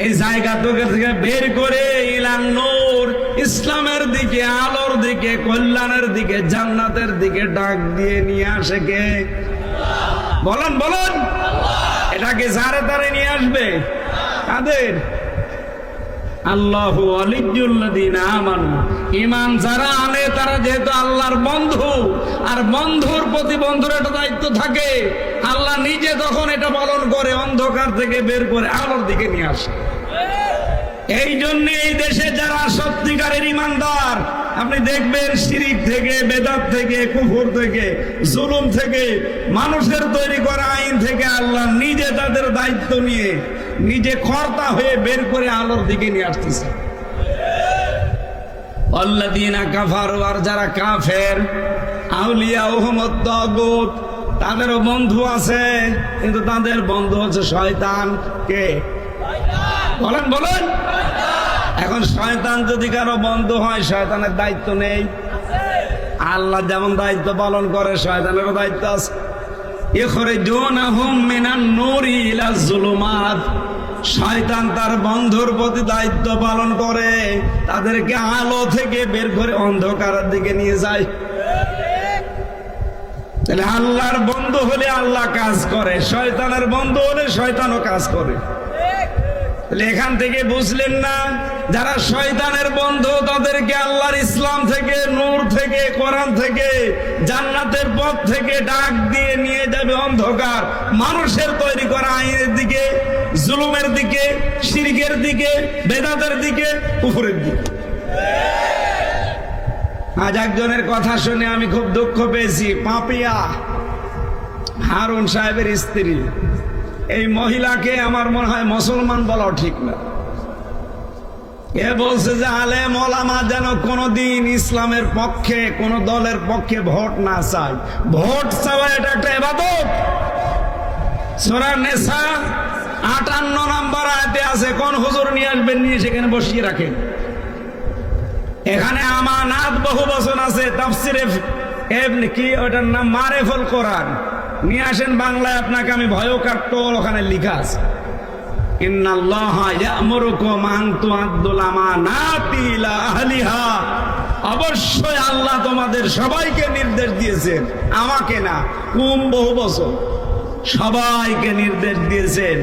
এই জায়গা থেকে বের করে ইলান নূর, ইসলামের দিকে, আলোর দিকে, কল্যাণের দিকে, জান্নাতের দিকে ডাক দিয়ে নিয়ে আসে কে? বলেন বলেন। এটাকে যারে তারে নিয়ে আসবে কাদের? আল্লাহু ওয়ালিয়্যুল্লাযীনা আমানু। ঈমান যারা আনে তারা যেহেতু আল্লাহর বন্ধু, আর বন্ধুর প্রতি বন্ধুর একটা দায়িত্ব থাকে। আল্লাহ নিজে তখন এটা পালন করে, অন্ধকার থেকে বের করে আলোর দিকে নিয়ে আসে। এই জন্য এই দেশে যারা সত্যিকারের ঈমানদার, আপনি দেখবেন শিরিক থেকে, বেদাত থেকে, কুফর থেকে, জুলুম থেকে, মানুষের তৈরি করা আইন থেকে আল্লাহ নিজে তাদের দায়িত্ব নিয়ে নিজে কর্তা হয়ে বের করে আলোর দিকে নিয়ে আসতেছে। আল্লাযীনা কাফারু, আর যারা কাফের, আউলিয়াউহুম আত-তাগুত, তাদেরও বন্ধু আছে, কিন্তু তাদের বন্ধু হচ্ছে শয়তান। কে? বলেন বলেন। এখন শয়তান যদি কারো বন্ধু হয়, শয়তানের দায়িত্ব নেই? আল্লাহ যেমন দায়িত্ব পালন করে, শয়তানেরও দায়িত্ব আছে। ইখরিজুনাহুম মিনান নূরি ইলাজ যুলুমাত। শয়তান তার বন্ধুর প্রতি দায়িত্ব পালন করে, তাদেরকে আলো থেকে বের করে অন্ধকারের দিকে নিয়ে যায়। তাহলে আল্লাহর বন্ধু হলে আল্লাহ কাজ করে, শয়তানের বন্ধু হলে শয়তানও কাজ করে। তাহলে এখান থেকে বুঝলেন না, যারা শয়তানের বন্ধু তাদেরকে আল্লাহর ইসলাম থেকে, নূর থেকে, কোরআন থেকে, জান্নাতের পথ থেকে ডাক দিয়ে নিয়ে যাবে অন্ধকার মানুষের তৈরি করা আইনের দিকে, জুলুমের দিকে, শিরকের দিকে, বেদাতের দিকে, কুফরের দিকে। আজ একজনের কথা শুনে আমি খুব দুঃখ পেয়েছি। পাপিয়া হারুন সাহেবের স্ত্রী, এই মহিলাকে আমার মনে হয় মুসলমান বলাও ঠিক না। এ বলছে যে আলেম ওলামা যেন কোনদিন ইসলামের পক্ষে, কোন দলের পক্ষে ভোট না চায়। ভোট চাওয়া এটা একটা ইবাদত। সূরা নিসা 58 নম্বর আয়াতে আছে, কোন হুজুর নিয়ে আসবেন, নিয়ে সেখানে বসিয়ে রাখেন। এখানে আমানাত বহু বচন আছে, তাফসিরে ইবনে কি ওটার নাম মারিফুল কোরআন, নিয়ে আসেন বাংলায়, আপনাকে আমি ভয়ও কাটতো, ওখানে লেখা আছে ইন্নাল্লাহা ইয়া'মুরুকুম আন তু'আদ্দুল আমানাতি ইলা আহলিহা। অবশ্যই আল্লাহ তোমাদের সবাইকে নির্দেশ দিয়েছেন, আমাকে না, বহু বছর সবাইকে নির্দেশ দিয়েছেন,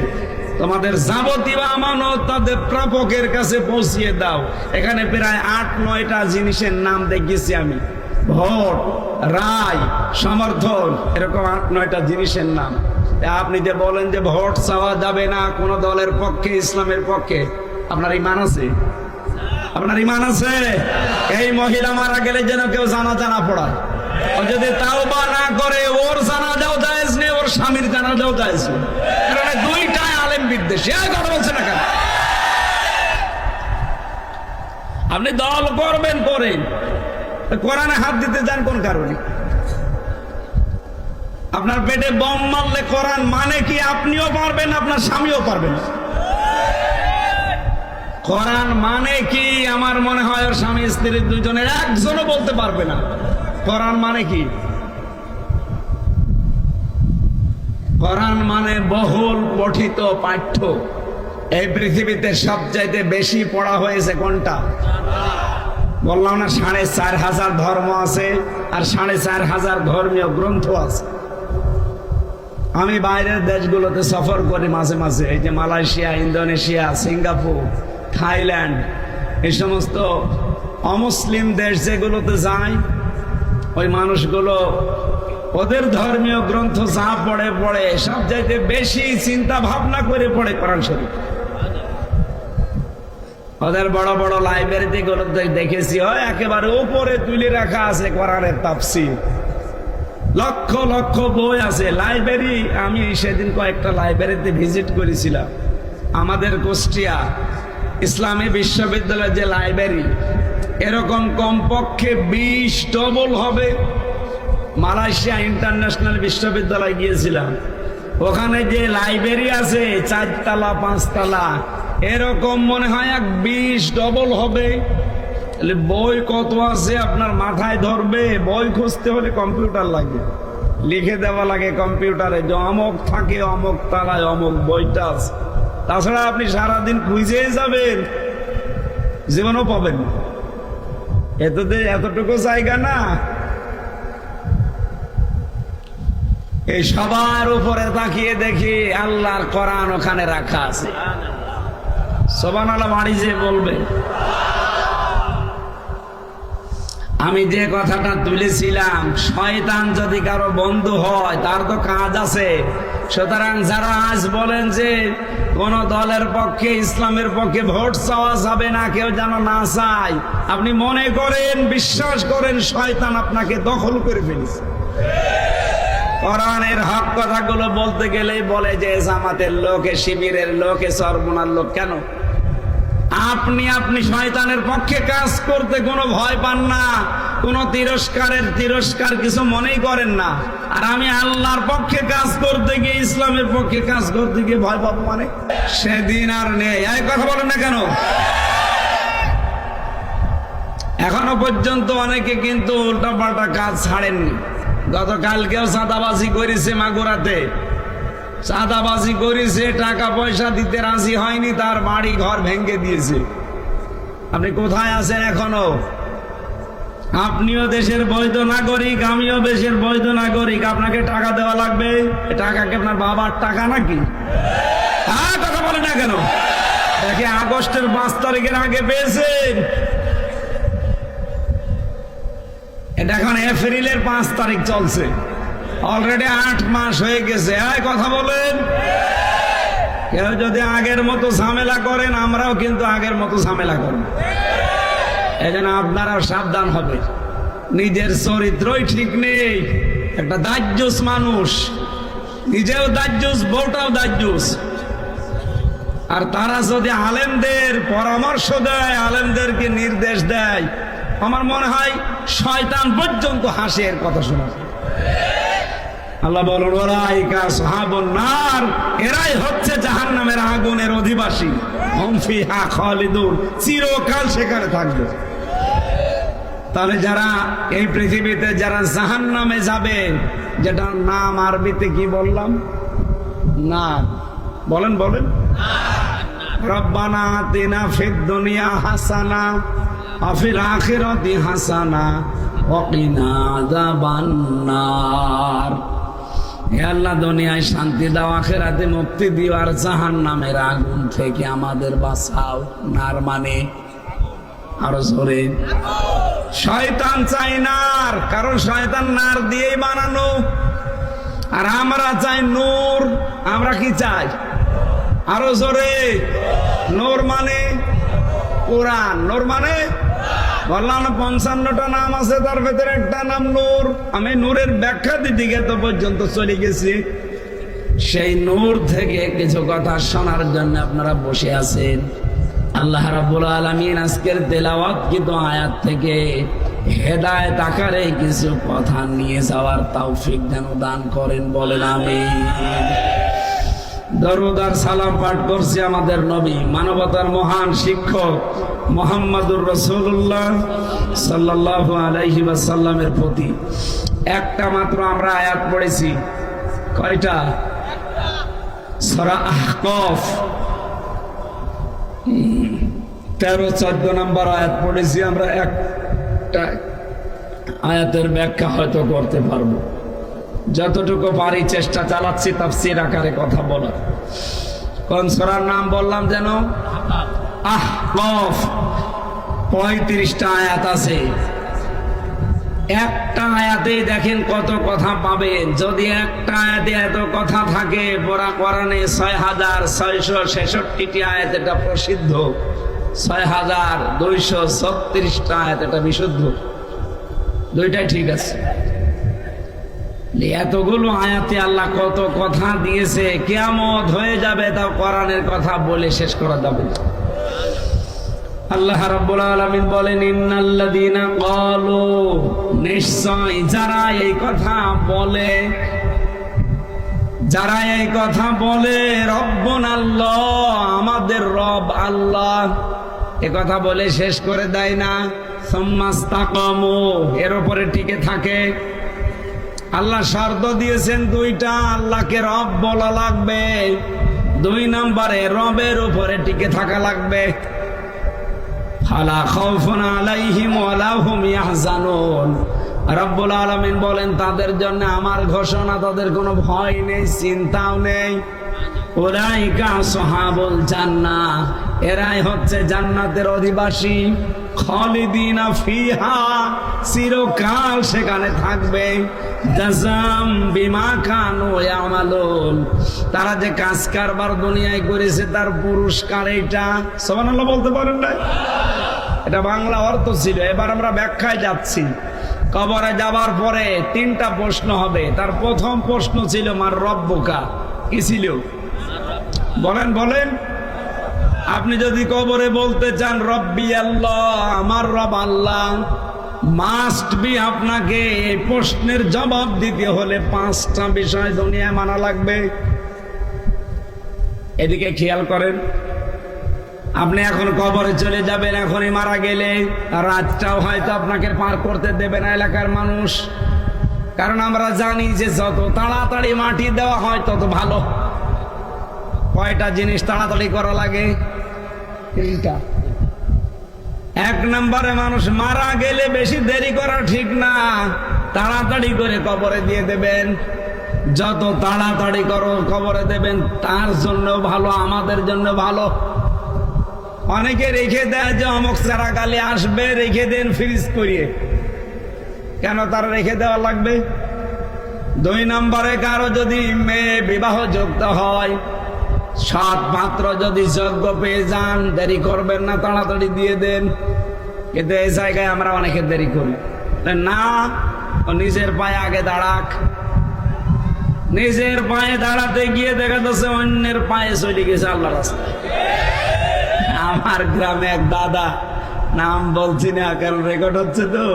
তোমাদের যাবতীয় আমানত তাদের প্রাপকের কাছে পৌঁছিয়ে দাও। এখানে প্রায় 8-9টা জিনিসের নাম দেখেছি আমি, ভোট, রায়, সমর্থন, এরকম 8-9টা জিনিসের নাম। আপনি যে বলেন যে ভোট চাওয়া যাবে না কোন দলের পক্ষে, ইসলামের পক্ষে, আপনার ঈমান আছে? আপনার ঈমান আছে? এই মহিলা মারা গেলে যেন কেউ জানাজা না পড়ায়। ও যদি তাওবা না করে, ওর জানাজাও জায়েজ নেই, ওর স্বামীর জানাজাও জায়েজ নেই, কারণ দুইটাই আলেম বিদ্বেষী। কথা বলছে না কেন? আপনি দল করবেন, করেন, কোরআনে হাত দিতে যান কোন কারণে? আপনার পেটে বম মারলে কোরআন মানে কি আপনিও পারবেন, আপনার স্বামীও পারবেন। কোরআন মানে কি আমার মনে হয় ওর স্বামী স্ত্রী দুজনের একজনও বলতে পারবে না। কোরআন মানে কি? কোরআন মানে বহুল পঠিত পাঠ্য। এই পৃথিবীতে সবচাইতে বেশি পড়া হয়েছে কোনটা? বললাম না 4500 ধর্ম আছে, আর 4500 ধর্মীয় গ্রন্থ আছে। আমি বাইরের দেশগুলোতে সফর করি মাঝে মাঝে, এই যে মালয়েশিয়া, ইন্দোনেশিয়া, সিঙ্গাপুর, থাইল্যান্ড, এই সমস্ত অমুসলিম দেশ যেগুলোতে যাই, ওই মানুষগুলো ওদের ধর্মীয় গ্রন্থ যা পড়ে পড়ে সবচাইতে বেশি চিন্তা ভাবনা করে পড়ে কোরআন শরীফ। ওদের বড় বড় লাইব্রেরিতে গুলোতে দেখেছি হয় একেবারে উপরে তুলে রাখা আছে কোরআনের তাফসীর, লক্ষ লক্ষ বই আছে। লাইব্রেরি, আমি সেদিন কয়েকটা লাইব্রেরিতে ভিজিট করেছিলাম। আমাদের কুষ্টিয়া ইসলামী বিশ্ববিদ্যালয়ের যে লাইব্রেরি, এরকম কমপক্ষে 20 ডবল হবে। মালয়েশিয়া ইন্টারন্যাশনাল বিশ্ববিদ্যালয়ে গিয়েছিলাম, ওখানে যে লাইব্রেরি আছে 4 তলা 5 তলা, এরকম মনে হয় 20 ডবল হবে। বই কত আছে আপনার মাথায় ধরবে? বই খুঁজতে হলে কম্পিউটার লাগে, লিখে দেওয়া লাগে কম্পিউটারে যে অমুক থাকে অমুক তালায় অমুক বইটা আছে। তাছাড়া আপনি সারাদিন খুঁজে যাবেন, জীবনও পাবেন না। এতটুকু জায়গা না। এই সবার উপরে তাকিয়ে দেখি আল্লাহর কোরআন ওখানে রাখা আছে। সুবহানাল্লাহ বাড়ি যে বলবে। আমি যে কথাটা তুলেছিলাম, শয়তান যদি কারো বন্ধু হয় তার তো কাজ আছে। সুতরাং যারা আজ বলেন যে কোন দলের পক্ষে, ইসলামের পক্ষে ভোট চাওয়া যাবে না, কেউ যেন না চায়, আপনি মনে করেন, বিশ্বাস করেন, শয়তান আপনাকে দখল করে ফেলেছে। কোরআনের হক কথাগুলো বলতে গেলেই বলে যে জামাতের লোক, শিবিরের লোক, সরবনার লোক। কেন? আপনি শয়তানের পক্ষে কাজ করতে কোনো ভয় পান না, কোনো তিরস্কার কিছু মনেই করেন না। আর আমি আল্লাহর পক্ষে কাজ করতে গিয়ে, ইসলামের পক্ষে কাজ করতে গিয়ে ভয় পাবো মানে? সেদিন আর নেই। এই কথা বলেন না কেন? এখনো পর্যন্ত অনেকে কিন্তু উল্টাপাল্টা কাজ ছাড়েননি। গতকালকেও চাঁদাবাজি করেছে মাগুরাতে, চাঁদাবাজি করেছে, টাকা পয়সা দিতে রাজি হয়নি, তার বাড়ি ঘর ভেঙে দিয়েছে। আপনি কোথায় আছেন এখনো? আপনিও দেশের বৈধ নাগরিক, আমিও দেশের বৈধ নাগরিক। আপনাকে টাকা দেওয়া লাগবে? টাকা কি আপনার বাবার টাকা নাকি? হ্যাঁ, কথা বলে না কেন? একে আগস্টের 5 তারিখের আগে পেয়েছেন? এটা এখন এপ্রিলের 5 তারিখ চলছে, অলরেডি 8 মাস হয়ে গেছে। কথা বলেন। কেউ যদি আগের মতো ঝামেলা করেন, আমরাও কিন্তু আগের মতো ঝামেলা করব। এই জন্য আপনারাও সাবধান হবে। নিজের চরিত্রই ঠিক নেই, একটা দাজ্জুস মানুষ, নিজেও দাজ্জুস, বউটাও দাজ্জুস। আর তারা যদি আলেমদের পরামর্শ দেয়, আলেমদেরকে নির্দেশ দেয়, আমার মনে হয় শয়তান পর্যন্ত হাসে এর কথা শোনা। আল্লাহ বলেন ওয়ালাইকা আসহাবুন নার, এরাই হচ্ছে জাহান্নামের আগুনের অধিবাসী। হুম ফিহা খালিদুন, চিরকাল সেখানে থাকবে। তাহলে যারা এই পৃথিবীতে যারা জাহান্নামে যাবে, যেটার নাম আরবিতে কি বললাম? না, বলেন বলেন। রব্বানা আতিনা ফিদ দুনিয়া হাসানা ওয়া ফিল আখিরাতি হাসানা ওয়া কিনা আযাবান নার। হে আল্লাহ, দুনিয়ায় শান্তি দাও, আখিরাতে মুক্তি দিও, আর জাহান্নামের আগুন থেকে আমাদের বাঁচাও। নার মানে আরো জোরে। শয়তান চাই নার, কারণ শয়তান নার দিয়েই বানানো, আর আমরা চাই নূর। আমরা কি চাই? আরো জোরে। নূর মানে কোরআন। নূর মানে বললাম 55টা নাম আছে, তার ভেতরে একটা নাম নূর। আমি নূরের ব্যাখ্যা দিতে গেতে পর্যন্ত চলে গেছি। সেই নূর থেকে কিছু কথা শোনার জন্য আপনারা বসে আছেন। আল্লাহ রাব্বুল আলামিন আজকের তেলাওয়াতকৃত আয়াত থেকে হেদায়েত আকারে কিছু কথা নিয়ে যাওয়ার তৌফিক যেন দান করেন, বলেন আমিন। দরুদ আর সালাম পাঠ করছি আমাদের নবী, মানবতার মহান শিক্ষক মুহাম্মদুর রাসূলুল্লাহ সাল্লাল্লাহু আলাইহি ওয়াসাল্লামের প্রতি। একটা মাত্র আমরা আয়াত পড়েছি। কয়টা? সূরা আহকাফ 13-14 নম্বর আয়াত পড়েছি আমরা। একটা আয়াতের ব্যাখ্যা হয়তো করতে পারবো, যতটুকু পারি চেষ্টা চালাচ্ছি তাফসীর আকারে কথা বলার। কোন সূরার নাম বললাম যেন? আহকাফ। 35টা আয়াত আছে। একটা আয়াতেই দেখেন কত কথা পাবেন। যদি একটা আয়াতে এত কথা থাকে, পুরা কোরআনে 6666টি আয়াত এটা প্রসিদ্ধ, 6236টা আয়াত এটা বিশুদ্ধ। দুইটাই ঠিক আছে। এতগুলো আয়াতে আল্লাহ কত কথা দিয়েছে, কিয়ামত হয়ে যাবে তাও কোরআনের কথা বলে শেষ করা যাবে। আল্লাহ রাব্বুল আলামিন বলেন ইন্নাল্লাযীনা ক্বালু, নিশ্চয় যারা এই কথা বলে, যারা এই কথা বলে, রব্বুনাল্লাহ, আমাদের রব আল্লাহ, এ কথা বলে শেষ করে দেয় না। সুম্মাস্তাকামু, এর উপরে টিকে থাকে। আল্লাহ শর্ত দিয়েছেন দুইটা, আল্লাহকে রব বলা লাগবে, 2 নম্বরে রবের উপরে টিকে থাকা লাগবে। ফালা খাউফুন আলাইহিম ওয়ালা হুম ইয়াহজানুন, রব্বুল আলামিন বলেন তাদের জন্য আমার ঘোষণা, তাদের কোনো ভয় নেই, চিন্তাও নেই। উলাইকা আসহাবুল জান্নাহ, এরাই হচ্ছে জান্নাতের অধিবাসী। খালিদিনা ফিহা, চিরকাল সেখানে থাকবে। জাযাম বিমা কানু ইয়ামালুন, তারা যে কাজ কারবার দুনিয়ায় করেছে তার পুরস্কার এইটা। সুবহানাল্লাহ বলতে পারেন না? এটা বাংলা অর্থ ছিল। এবার আমরা ব্যাখ্যায় যাচ্ছি। কবরে যাবার পরে 3টা প্রশ্ন হবে। তার প্রথম প্রশ্ন ছিল মার রব্বুকা, কি ছিল? বলেন বলেন। আপনি যদি কবরে বলতে চান রব্বি আল্লাহ, আমার রব আল্লাহ, মাস্ট বি আপনাকে এই প্রশ্নের জবাব দিতে হলে 5টা বিষয় দুনিয়ায় মানা লাগবে। এদিকে খেয়াল করেন। আপনি এখন কবরে চলে যাবেন, এখনই মারা গেলে রাতটাও হয়তো আপনাকে পার করতে দেবে না এলাকার মানুষ। কারণ আমরা জানি যে যত তাড়াতাড়ি মাটি দেওয়া হয় তত ভালো। কয়টা জিনিস তাড়াতাড়ি করা লাগে? 3টা। 1 নম্বরে মানুষ মারা গেলে বেশি দেরি করা ঠিক না, তাড়াতাড়ি করে কবরে দিয়ে দেবেন। যত তাড়াতাড়ি কবরে দেবেন তার জন্য ভালো, আমাদের জন্য ভালো। অনেকে রেখে দেয় যে অমুক চারা গালি আসবে, রেখে দেন ফ্রিজ করিয়ে। কেন তারা রেখে দেওয়া লাগবে? 2 নম্বরে, কারো যদি মেয়ে বিবাহ যোগ্য হয়, সৎ পাত্র যদি যোগ্য পেয়ে যান, দেরি করবেন না, তাড়াতাড়ি দিয়ে দেন। কিন্তু এই জায়গায় আমরা অনেকে দেরি করি না। ও নিজের পায়ে আগে দাঁড়াক। নিজের পায়ে দাঁড়াতে গিয়ে দেখা যাচ্ছে অন্যের পায়ে চলে গেছে আল্লাহ রাস্তায়। আমার গ্রামে এক দাদা, নাম বলছি না কারণ রেকর্ড হচ্ছে তো,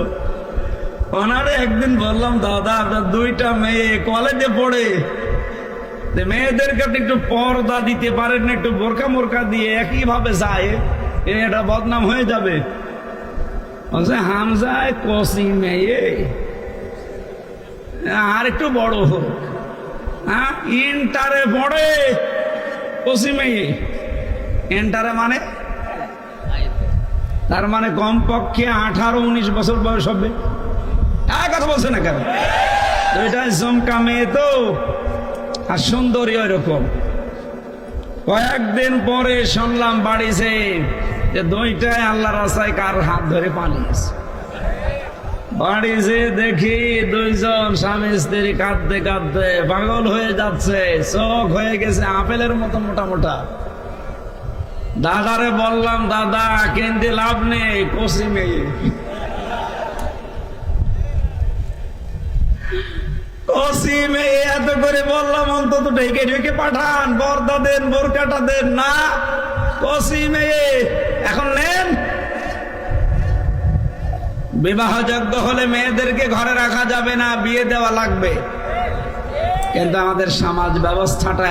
ওনারে একদিন বললাম, দাদা আপনার 2টা মেয়ে কলেজে পড়ে, মেয়েদেরকে একটু পর্দা দিতে পারেন না, একটু বোরকা মোরকা দিয়ে একই ভাবে যায়, এটা বদনাম হয়ে যাবে। বলছে হামজায় কসি মেয়ে, আর একটু বড় হোক, হ্যাঁ ইন্টারে পড়ে, কসি মেয়ে। ইন্টারে মানে তার মানে কমপক্ষে 18-19 বছর বয়স হবে। কথা বলছে না কেন? এটা জমকা মেয়ে তো, আর সুন্দরী এরকম। কয়েকদিন পরে শুনলাম বাড়িছে যে 2টায় আল্লাহ রাস্তায় কার হাত ধরে পালিয়েছে। বাড়িছে দেখি 2জন স্বামী স্ত্রী কাঁদতে কাঁদতে পাগল হয়ে যাচ্ছে, চোখ হয়ে গেছে আপেলের মতো মোটা মোটা। দাদারে বললাম, দাদা কেন্দ্রে লাভ নেই, কষি মেয়ে। কষি মেয়ে এত করে বললাম, অন্তত ঢেকে ঢেকে পাঠান, বর্দা দেন, বোরকাটা দেন। না, কষি মেয়ে। এখন নেন। বিবাহযোগ্য হলে মেয়েদেরকে ঘরে রাখা যাবে না, বিয়ে দেওয়া লাগবে। কিন্তু আমাদের সমাজ ব্যবস্থাটা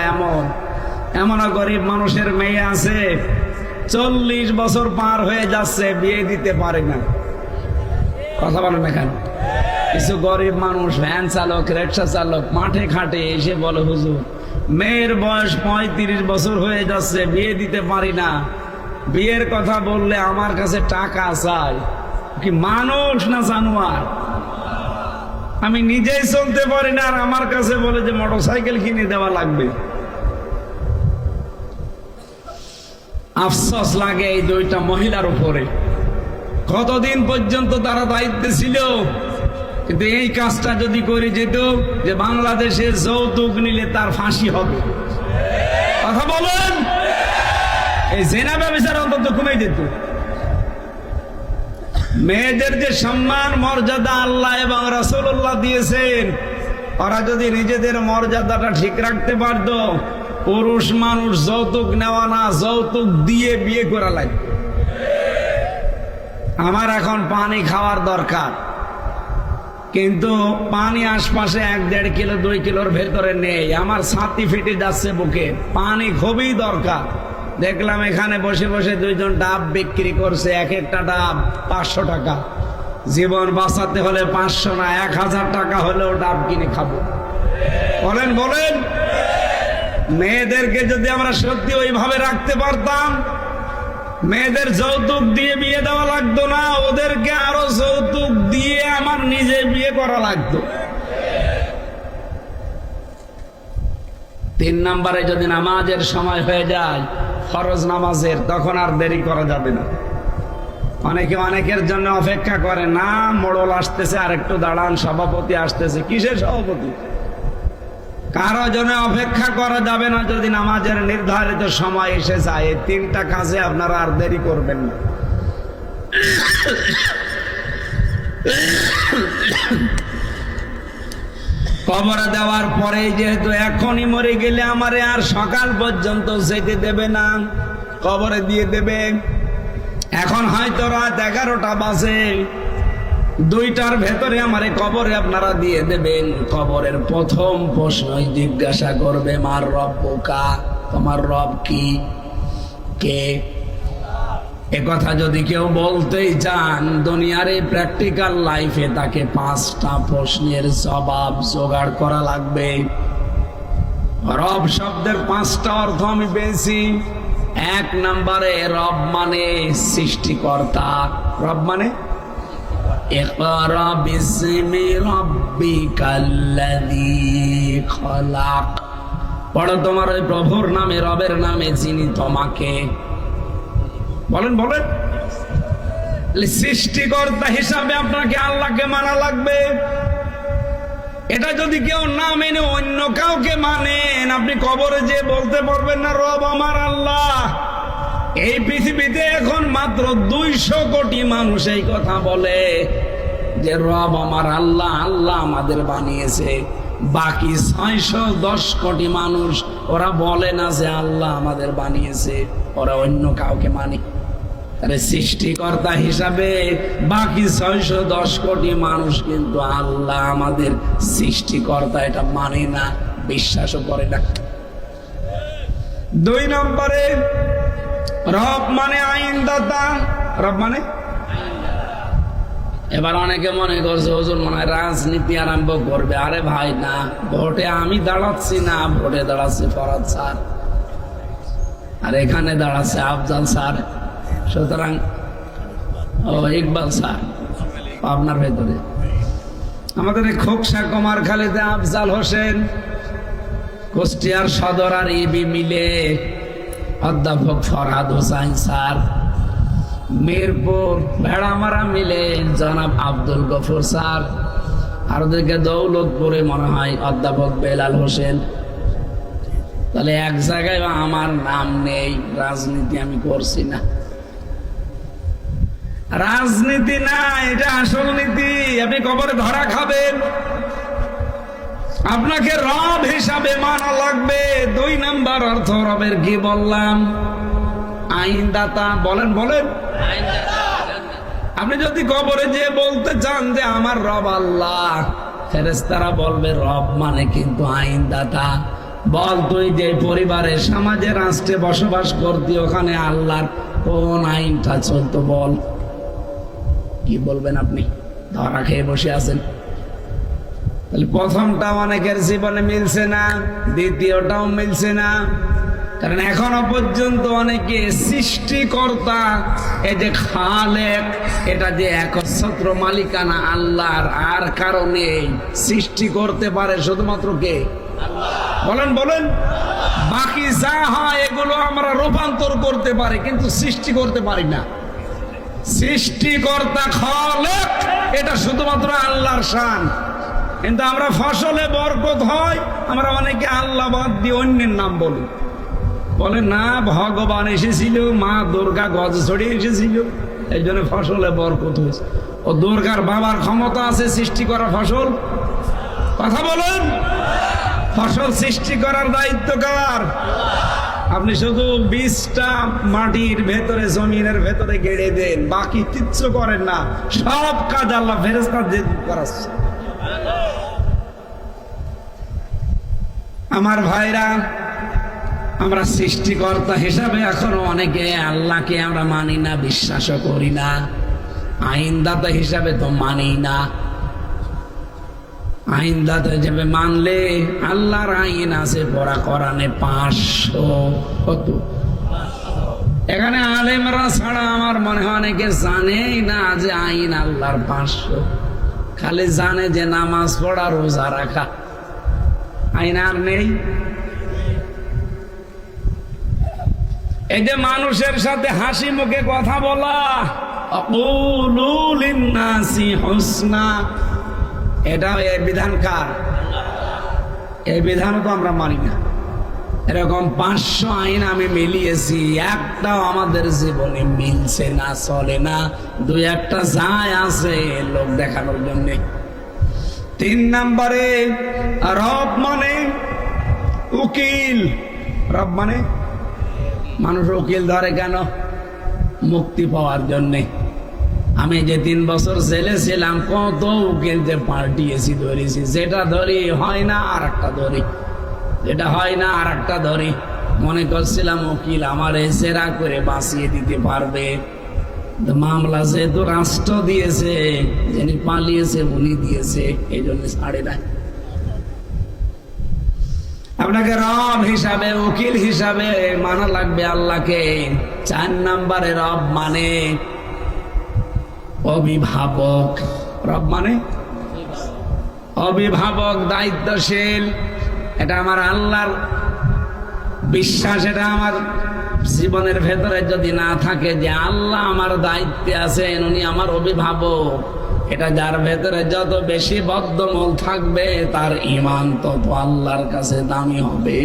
এমন গরিব মানুষের মেয়ে আছে 40 বছর পার হয়ে যাচ্ছে, বিয়ে দিতে পারে না। কথা বলেন না কেন? কিছু গরিব মানুষ, ভ্যান চালক, রিক্সা চালক, মাঠে ঘাটে এসে বলে, হুজুর মেয়ের বয়স 35 বছর হয়ে যাচ্ছে, বিয়ে দিতে পারি না। বিয়ের কথা বললে আমার কাছে টাকা চাই। কি মানুষ না জানোয়ার? আমি নিজেই চলতে পারি না, আর আমার কাছে বলে যে মোটরসাইকেল কিনে দেওয়া লাগবে। আফসোস লাগে এই 2টা মহিলার উপরে। কতদিন পর্যন্ত তারা দায়িত্বে ছিল, কিন্তু এই কাজটা যদি করে যেত যে বাংলাদেশে যৌতুক নিলে তার ফাঁসি হবে। কথা বলেন, এই জেনা ব্যবসার অন্তত কমে যেত। মেয়েদের যে সম্মান মর্যাদা আল্লাহ এবং রাসূলুল্লাহ দিয়েছেন, ওরা যদি নিজেদের মর্যাদাটা ঠিক রাখতে পারত, পুরুষ মানুষ যৌতুক নেওয়া না, যৌতুক দিয়ে বিয়ে করা লাগবে। আমার এখন পানি খাওয়ার দরকার, কিন্তু পানি আশপাশে 1-1.5 কিলো 2 কিলোর ভেতরে নেই, আমার ছাতি ফেটে যাচ্ছে বুকে। পানি খুবই দরকার। দেখলাম এখানে বসে বসে 2জন ডাব বিক্রি করছে, এক একটা ডাব 500 টাকা। জীবন বাঁচাতে হলে 500 না 1000 টাকা হলেও ডাব কিনে খাবো। বলেন বলেন, মেয়েদেরকে যদি আমরা সত্যি ওইভাবে রাখতে পারতাম, মেয়েদের যৌতুক দিয়ে বিয়ে দেওয়া লাগতো না, ওদেরকে আরো যৌতুক দিয়ে আমার নিজে বিয়ে করা লাগতো। 3 নম্বরে যদি নামাজের সময় হয়ে যায়, ফরজ নামাজের, তখন আর দেরি করা যাবে না। অনেকে অনেকের জন্য অপেক্ষা করে, না মোড়ল আসতেছে আর একটু দাঁড়ান, সভাপতি আসতেছে। কিসের সভাপতি? কারো জন্য অপেক্ষা করা যাবে না। যদি নামাজের নির্ধারিত সময় এসে যায়, এই 3টা কাজে আপনারা আর দেরি করবেন না। কবরে দেওয়ার পরে যেহেতু এখনই মরে গেলে আমারে আর সকাল পর্যন্ত যেতে দেবে না, কবরে দিয়ে দেবে। এখন হয়তো রাত 11টা বাজে, 2টার ভেতরে আমারে কবরে আপনারা দিয়ে দেবেন। কবরের প্রথম প্রশ্নই জিজ্ঞাসা করবে, মার রব্বুকা, তোমার রব কি, কে? একথা যদি কেউ বলতেই চান, দুনিয়ার এই প্র্যাকটিক্যাল লাইফে তাকে 5টা প্রশ্নের জবাব জোগাড় করা লাগবে। রব শব্দের 5টা অর্থ আমি পেয়েছি। 1 নম্বরে রব মানে সৃষ্টিকর্তা। রব মানে ইকরা বিসমি রাব্বিকাল্লাযী খলাক, পড়ো তোমার ওই প্রভুর নামে, রবের নামে, যিনি তোমাকে বলেন বলেন। সৃষ্টিকর্তা হিসাবে আপনাকে আল্লাহকে মানা লাগবে। এটা যদি কেউ না মেনে অন্য কাউকে মানেন, আপনি কবরে যে বলতে পারবেন না রব আমার আল্লাহ। এই পৃথিবীতে এখন মাত্র 200 কোটি মানুষ এই কথা বলে যে রব আমার আল্লাহ, আল্লাহ আমাদের বানিয়েছে। বাকি 610 কোটি মানুষ ওরা বলে না যে আল্লাহ আমাদের বানিয়েছে, ওরা অন্য কাউকে মানে। তাহলে সৃষ্টিকর্তা হিসাবে বাকি 610 কোটি মানুষ কিন্তু আল্লাহ আমাদের সৃষ্টিকর্তা এটা মানে না, বিশ্বাসও করে না। 2 নম্বরে রব মানে আইনদাতা। রব মানে, এবার অনেকে মনে করছে হুজুর মনে হয় রাজনীতি আরম্ভ করবে। আরে ভাই না, ভোটে আমি দাঁড়াচ্ছি না, ভোটে দাঁড়াচ্ছে ফরাদ স্যার, আর এখানে দাঁড়াচ্ছে আফজাল স্যার, সুতরাং ইকবাল স্যার আপনার ভেতরে। আমাদের এই খোকসা কুমারখালীতে আফজাল হোসেন, কুষ্টিয়ার সদর আর ইবি মিলে অধ্যাপক ফরহাদ হোসাইন স্যার, মিরপুর ভেড়ামারা মিলে জনাব আব্দুল গফুর স্যার, আর ওদেরকে দৌলতপুরে মনে হয় অধ্যাপক বেলাল হোসেন। তাহলে এক জায়গায় আমার নাম নেই। রাজনীতি আমি করছি না, রাজনীতি না, এটা আসল নীতি। আপনি কবরে ধরা খাবেন, আপনাকে রব হিসাবে মানা লাগবে। 2 নাম্বার অর্থ রবের কি বললাম? আইনদাতা। বলেন বলেন। আপনি যদি কবরে যে বলতে চান যে আমার রব আল্লাহ, ফেরেশতারা বলবে রব মানে কিন্তু আইনদাতা। বল তুই যে পরিবারে সমাজে রাষ্ট্রে বসবাস করতি, ওখানে আল্লাহর কোন আইনটা চলতো বল। কি বলবেন আপনি? ধরা খেয়ে বসে আছেন। তাহলে প্রথমটা অনেকের জীবনে মিলছে না, দ্বিতীয়টাও মিলছে না। কারণ এখনো পর্যন্ত অনেকে সৃষ্টিকর্তা, এই যে খালেক, এটা যে একচ্ছত্র মালিকানা আল্লাহর, আর কারণে সৃষ্টি করতে পারে শুধুমাত্র কে? বলেন বলেন। বাকি যা হয় এগুলো আমরা রূপান্তর করতে পারি, কিন্তু সৃষ্টি করতে পারি না। সৃষ্টিকর্তা খালেক, এটা শুধুমাত্র আল্লাহর শান। কিন্তু আমরা ফসলে বরকত হয়, আমরা অনেকে আল্লাহ বাদ দিয়ে অন্যের নাম বলি। বলে না, ভগবান এসেছিল, মা দুর্গা গজ ছড়িয়ে এসেছিল, এই জন্য ফসলে বরকত হয়েছে। ও দুর্গার বাবার ক্ষমতা আছে সৃষ্টি করা ফসল? কথা বলেন। ফসল সৃষ্টি করার দায়িত্ব কার? আপনি শুধু বীজটা মাটির ভেতরে, জমিনের ভেতরে গেড়ে দেন, বাকি কিচ্ছু করেন না। সব কাজ আল্লাহ ফেরেশতা দিয়ে করাচ্ছে। আমার ভাইরা, আমরা সৃষ্টিকর্তা হিসাবে এখনো অনেকে আল্লাহকে আমরা মানি না, বিশ্বাসও করি না। আইনদাতা হিসাবে তো মানি না। আইনদাতা হিসাবে মানলে আল্লাহর আইন আছে পড়া কোরআনে 500। কত? এখানে আলেমরা ছাড়া আমার মনে হয় অনেকে জানেই না যে আইন আল্লাহর 500। খালি জানে যে নামাজ পড়া, রোজা রাখা, আইন আর নেই। এই যে মানুষের সাথে হাসি মুখে কথা বলা, আকুলু লিন্নাসি হুসনা, এটা এই বিধান কার? এই বিধানও তো আমরা মানি না। এরকম 500 আইন আমি মিলিয়েছি, একটাও আমাদের জীবনে মিলছে না, চলে না। 2-1টা যায় আছে লোক দেখানোর জন্য। 3 নম্বরে রব মানে উকিল। রব মানে, মানুষ উকিল ধরে কেন? মুক্তি পাওয়ার জন্যে। আমি যে 3 বছর জেলে ছিলাম, কত উকিল যে পাল্টিয়েছি, ধরেছি। যেটা ধরি হয় না আর একটা ধরি, যেটা হয় না আর একটা ধরি। মনে করছিলাম উকিল আমার সেরা করে বাঁচিয়ে দিতে পারবে। মামলা যেহেতু রাষ্ট্র দিয়েছে, যিনি পালিয়েছে উনি দিয়েছে, এই জন্য ছাড়ে নাই। আপনাকে রব হিসাবে, উকিল হিসাবে মানা লাগবে আল্লাহকে। 4 নম্বরে রব মানে অভিভাবক। রব মানে অভিভাবক, দায়িত্বশীল। এটা আমার আল্লাহর বিশ্বাস, এটা আমার জীবনের ভেতরে যদি না থাকে যে আল্লাহ আমার দায়িত্বে আছেন, উনি আমার অভিভাবক, এটা যার ভেতরে যত বেশি বদ্ধমূল থাকবে তার ঈমান তত আল্লাহর কাছে দামি হবে।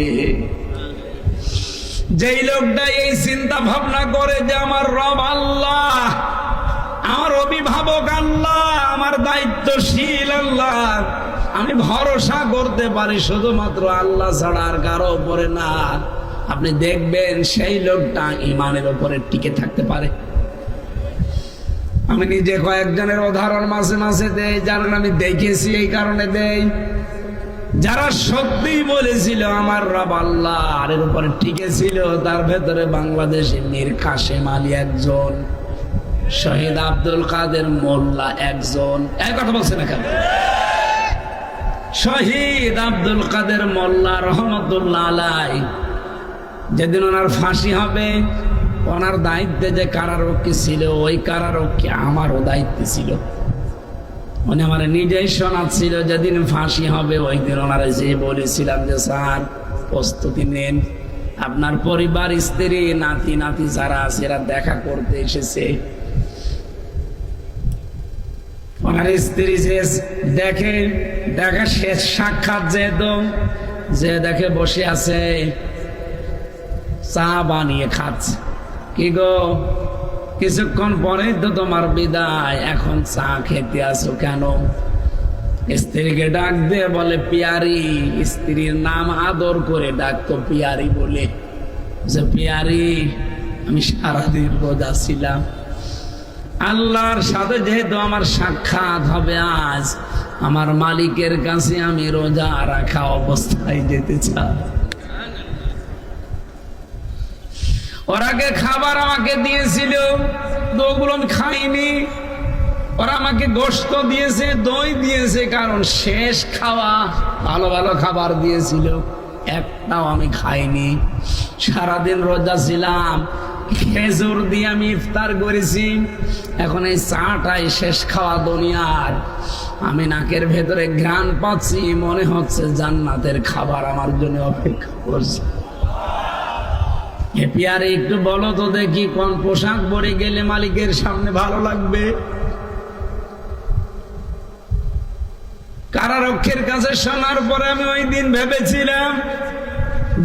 যেই লোকটা এই চিন্তা ভাবনা করে যে আমার রব আল্লাহ, আমার অভিভাবক আল্লাহ, আমার দায়িত্বশীল আল্লাহ, আমি ভরসা করতে পারি শুধুমাত্র আল্লাহ ছাড়া আর কারো উপরে না, আপনি দেখবেন সেই লোকটা ঈমানের উপরে টিকে থাকতে পারে। আমি নিজে কয়েকজনের উদাহরণ মাঝে মাঝে দেই, যারা আমি দেখেছি এই কারণে দেই, যারা সত্যি বলেছিল আমার রব আল্লাহ আর এর উপরে টিকে ছিল, তার ভেতরে বাংলাদেশে মীর কাসেম আলী একজন, শহীদ আব্দুল কাদের মোল্লা একজন। এক কথা বলছে না কেন? শহীদ আব্দুল কাদের মোল্লা রহমতুল্লাহ আলাই, যেদিন ওনার ফাঁসি হবে, ওনার দায়িত্বে যে কারারক্ষী ছিল, ওই কারারক্ষী আমারও দায়িত্বে ছিল। উনি আমার নিজেই শোনাচ্ছিল, যেদিন ফাঁসি হবে ওই দিন ওনারা যে বলেছিলাম যে স্যার প্রস্তুতি নেন, আপনার পরিবার, স্ত্রী, নাতি নাতি যারা আছে এরা দেখা করতে এসেছে। ওনার স্ত্রী যে দেখা শেষ সাক্ষাৎ যেহেতু, যে দেখে বসে আছে চা বানিয়ে খাচ্ছে, কি গো কিছুক্ষণ পরেই তো তোমার বিদায়, এখন চা খেতে আসো কেন? স্ত্রীকে ডাক দিয়ে বলে পিয়ারি, স্ত্রীর নাম আদর করে ডাকতো পিয়ারি বলে, যে পিয়ারি আমি সারাদিন রোজা ছিলাম, আল্লাহর সাথে যেহেতু আমার সাক্ষাৎ হবে আজ, আমার মালিকের কাছে আমি রোজা রাখা অবস্থায় যেতে চাই। ওরা আগে খাবার আমাকে দিয়েছিল, তো ওগুলো আমি খাইনি। ওরা আমাকে গোশত দিয়েছে, দই দিয়েছে, কারণ শেষ খাওয়া, ভালো ভালো খাবার দিয়েছিল, একটাও আমি খাইনি। সারাদিন রোজা ছিলাম, খেজুর দিয়ে আমি ইফতার করেছি, এখন এই চাটাই শেষ খাওয়া দুনিয়ার। আমি নাকের ভেতরে ঘ্রাণ পাচ্ছি, মনে হচ্ছে জান্নাতের খাবার আমার জন্য অপেক্ষা করছে। পিয়ারে একটু বলো তো দেখি, কোন পোশাক পরে গেলে মালিকের সামনে ভালো লাগবে? কারারক্ষের কাছে শোনার পরে আমি ওই দিন ভেবেছিলাম,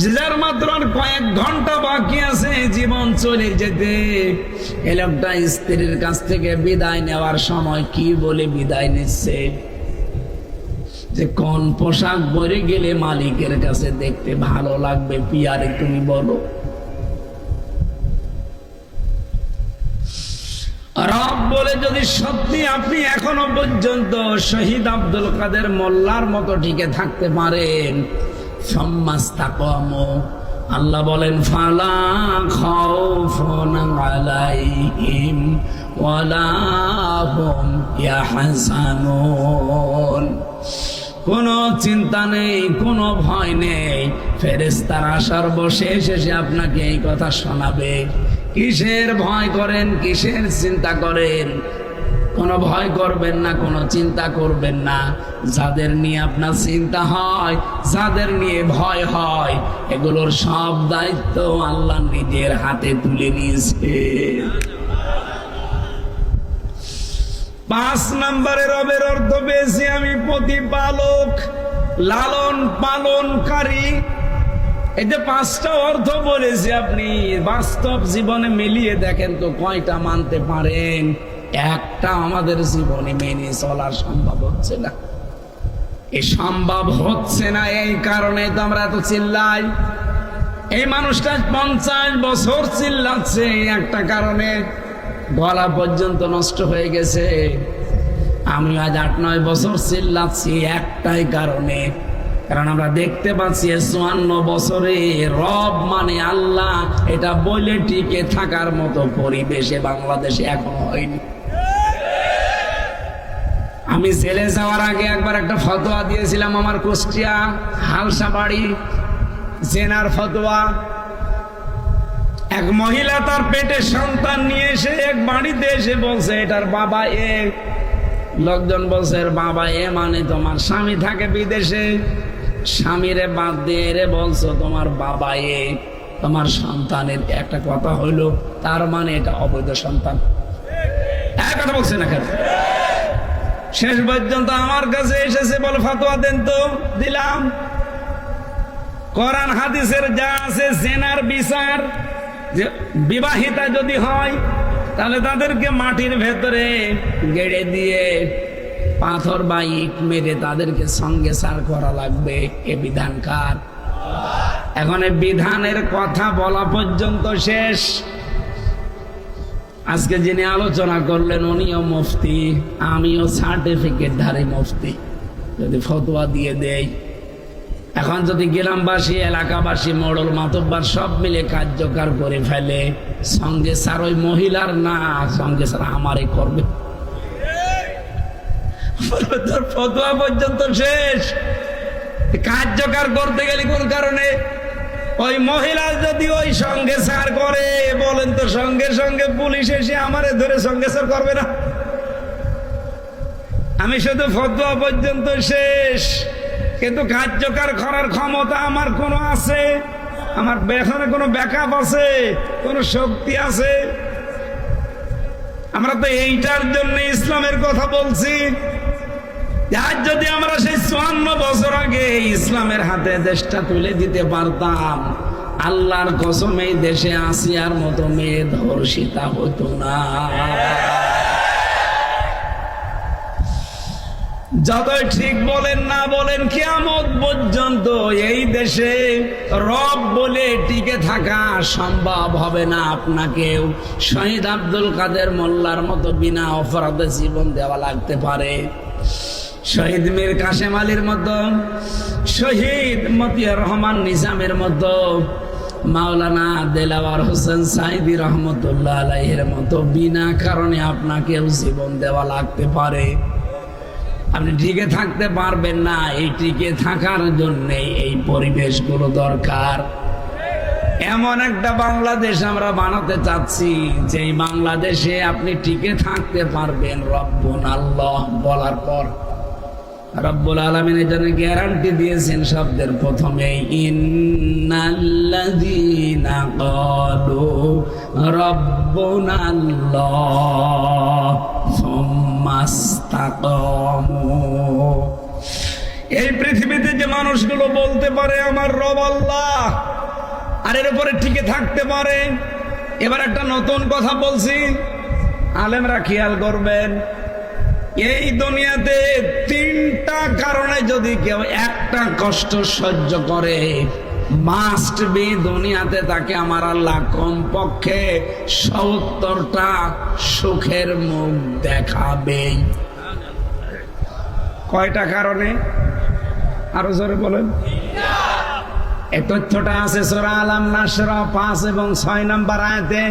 যার মাত্র কয়েক ঘন্টা বাকি আছে জীবন চলে যেতে, এ লোকটা স্ত্রীর কাছ থেকে বিদায় নেওয়ার সময় কি বলে বিদায় নিচ্ছে, যে কোন পোশাক পরে গেলে মালিকের কাছে দেখতে ভালো লাগবে, পিয়ারে তুমি বলো। রব বলে, যদি সত্যি আপনি এখনো পর্যন্ত শহীদ আব্দুল কাদের মোল্লার মতো টিকে থাকতে পারেন, সম্মাস্তাকামু, আল্লাহ বলেন ফালা খাউফুন আলাইহিম ওয়ালা হুম ইয়াহজানুন, কোনো চিন্তা নেই, কোনো ভয় নেই। ফেরেশতারা সর্বশেষে আপনাকে এই কথা শোনাবে। কিসের ভয় করেন, কিসের চিন্তা করেন? কোনো ভয় করবেন না, কোনো চিন্তা করবেন না। যাদের নিয়ে আপনার চিন্তা হয়, যাদের নিয়ে ভয় হয়, এগুলোর সব দায়িত্ব আল্লাহ নিজের হাতে তুলে নিয়েছে। 5 নম্বরে রবের অর্থ পেয়েছি আমি প্রতিপালক, লালন পালনকারী। এই যে 5টা অর্থ বলেছি, আপনি বাস্তব জীবনে মিলিয়ে দেখেন তো কয়টা মানতে পারেন? একটা আমাদের জীবনে মেনে চলা সম্ভব হচ্ছে না। এই সম্ভব হচ্ছে না, এই কারণে তো আমরা এত চিল্লাই। এই মানুষটা 50 বছর চিল্লাচ্ছে একটা কারণে, গলা পর্যন্ত নষ্ট হয়ে গেছে। আমি আজ 8-9 বছর চিল্লাচ্ছি একটাই কারণে, কারণ আমরা দেখতে পাচ্ছি 54 বছরে রব মানে আল্লাহ, এটা বলে টিকে থাকার মতো পরিবেশে বাংলাদেশে এখন হয়নি। আমি জেলে যাওয়ার আগে একবার একটা ফতোয়া দিয়েছিলাম, আমার কুষ্টিয়া হালসা বাড়ি জেনার ফতোয়া। এক মহিলা তার পেটে সন্তান নিয়ে এসে এক বাড়িতে এসে বলছে এটার বাবা এ। লোকজন বলছে এর বাবা এ মানে তোমার স্বামী থাকে বিদেশে, স্বামীরে বাদ দিয়ে রে বলছো তোমার বাবা এ। তোমার সন্তানের একটা কথা হইলো, তার মানে এটা অবৈধ সন্তান। এক কথা বলছে না কেন? শেষ পর্যন্ত আমার কাছে এসেছে, বলে ফতোয়া দেন তো, দিলাম। কোরআন হাদিসের যা আছে জেনার বিচার, যে বিবাহিতা যদি হয় তাহলে তাদেরকে মাটির ভেতরে গেড়ে দিয়ে পাথর বা ইট মেরে তাদেরকে সঙ্গে সার করা লাগবে। এ বিধানকার। এখন এই বিধানের কথা বলা পর্যন্ত শেষ। আজকে যিনি আলোচনা করলেন উনিও মুফতি, আমিও সার্টিফিকেটধারী মুফতি। যদি ফতোয়া দিয়ে দেই, এখন যদি গ্রামবাসী, এলাকাবাসী, মোড়ল মাতব্বার সব মিলে কার্যকর করে ফেলে, সঙ্গে স্যার ওই মহিলার না, সঙ্গে স্যার আমারই করবে। ফতোয়া পর্যন্ত শেষ। কার্যকর করতে গেলে কোন কারণে? ওই মহিলা যদি ওই সঙ্গে স্যার করে, বলেন তো সঙ্গে সঙ্গে পুলিশ এসে আমারে ধরে সঙ্গে স্যার করবে না? আমি শুধু ফতোয়া পর্যন্ত শেষ, কিন্তু কার্যকর করার ক্ষমতা আমার কোনো আছে? আমার এখানে কোনো ব্যাকআপ আছে? কোনো শক্তি আছে? আমরা তো এইটার জন্য ইসলামের কথা বলছি। আজ যদি আমরা সেই 54 বছর আগে ইসলামের হাতে দেশটা তুলে দিতে পারতাম, আল্লাহর কসম এই দেশে আসিয়ার মতো মেয়ে ধর্ষিতা হতো না। যতই ঠিক বলেন না বলেন, কিয়ামত পর্যন্ত এই দেশে রব বলে টিকে থাকা সম্ভব হবে না আপনাকেও। শহীদ আব্দুল কাদের মোল্লার মতো বিনা অপরাধে জীবন দেওয়া লাগতে পারে, শহীদ মীর কাশেম আলীর মতো, শহীদ মতিয়ার রহমান নিজামের মতো, মাওলানা দেলাওয়ার হোসেন সাইদি রহমতুল্লাহ আলাইহির মতো বিনা কারণে আপনাকেও জীবন দেওয়া লাগতে পারে। আপনি টিকে থাকতে পারবেন না। এই টিকে থাকার জন্য এই পরিবেশগুলো দরকার। এমন একটা বাংলাদেশ আমরা বানাতে চাচ্ছি, যে বাংলাদেশে আপনি টিকে থাকতে পারবেন রব্বুন আল্লাহ বলার পর। রব্বুল আলামিন এর জন্য গ্যারান্টি দিয়েছেন শব্দের প্রথমে, ইন্নাল্লাযীনা ক্বালু রব্বুনাল্লাহ সুম্মা ইসতাকামু। এই পৃথিবীতে যে মানুষগুলো বলতে পারে আমার রব আল্লাহ, আর এর উপরে টিকে থাকতে পারে। এবার একটা নতুন কথা বলছি, আলেমরা খেয়াল করবেন। এই দুনিয়াতে 3টা কারণে যদি কেউ একটা কষ্ট সহ্য করে, মাস্ট বি দুনিয়াতে তাকে আমার আল্লাহ কমপক্ষে 70টা সুখের মুখ দেখাবেই। কয়টা কারণে? আরো জোরে বলেন। এই তথ্যটা আছে সূরা আলাম নাসরা 5 এবং 6 নম্বর আয়াতে।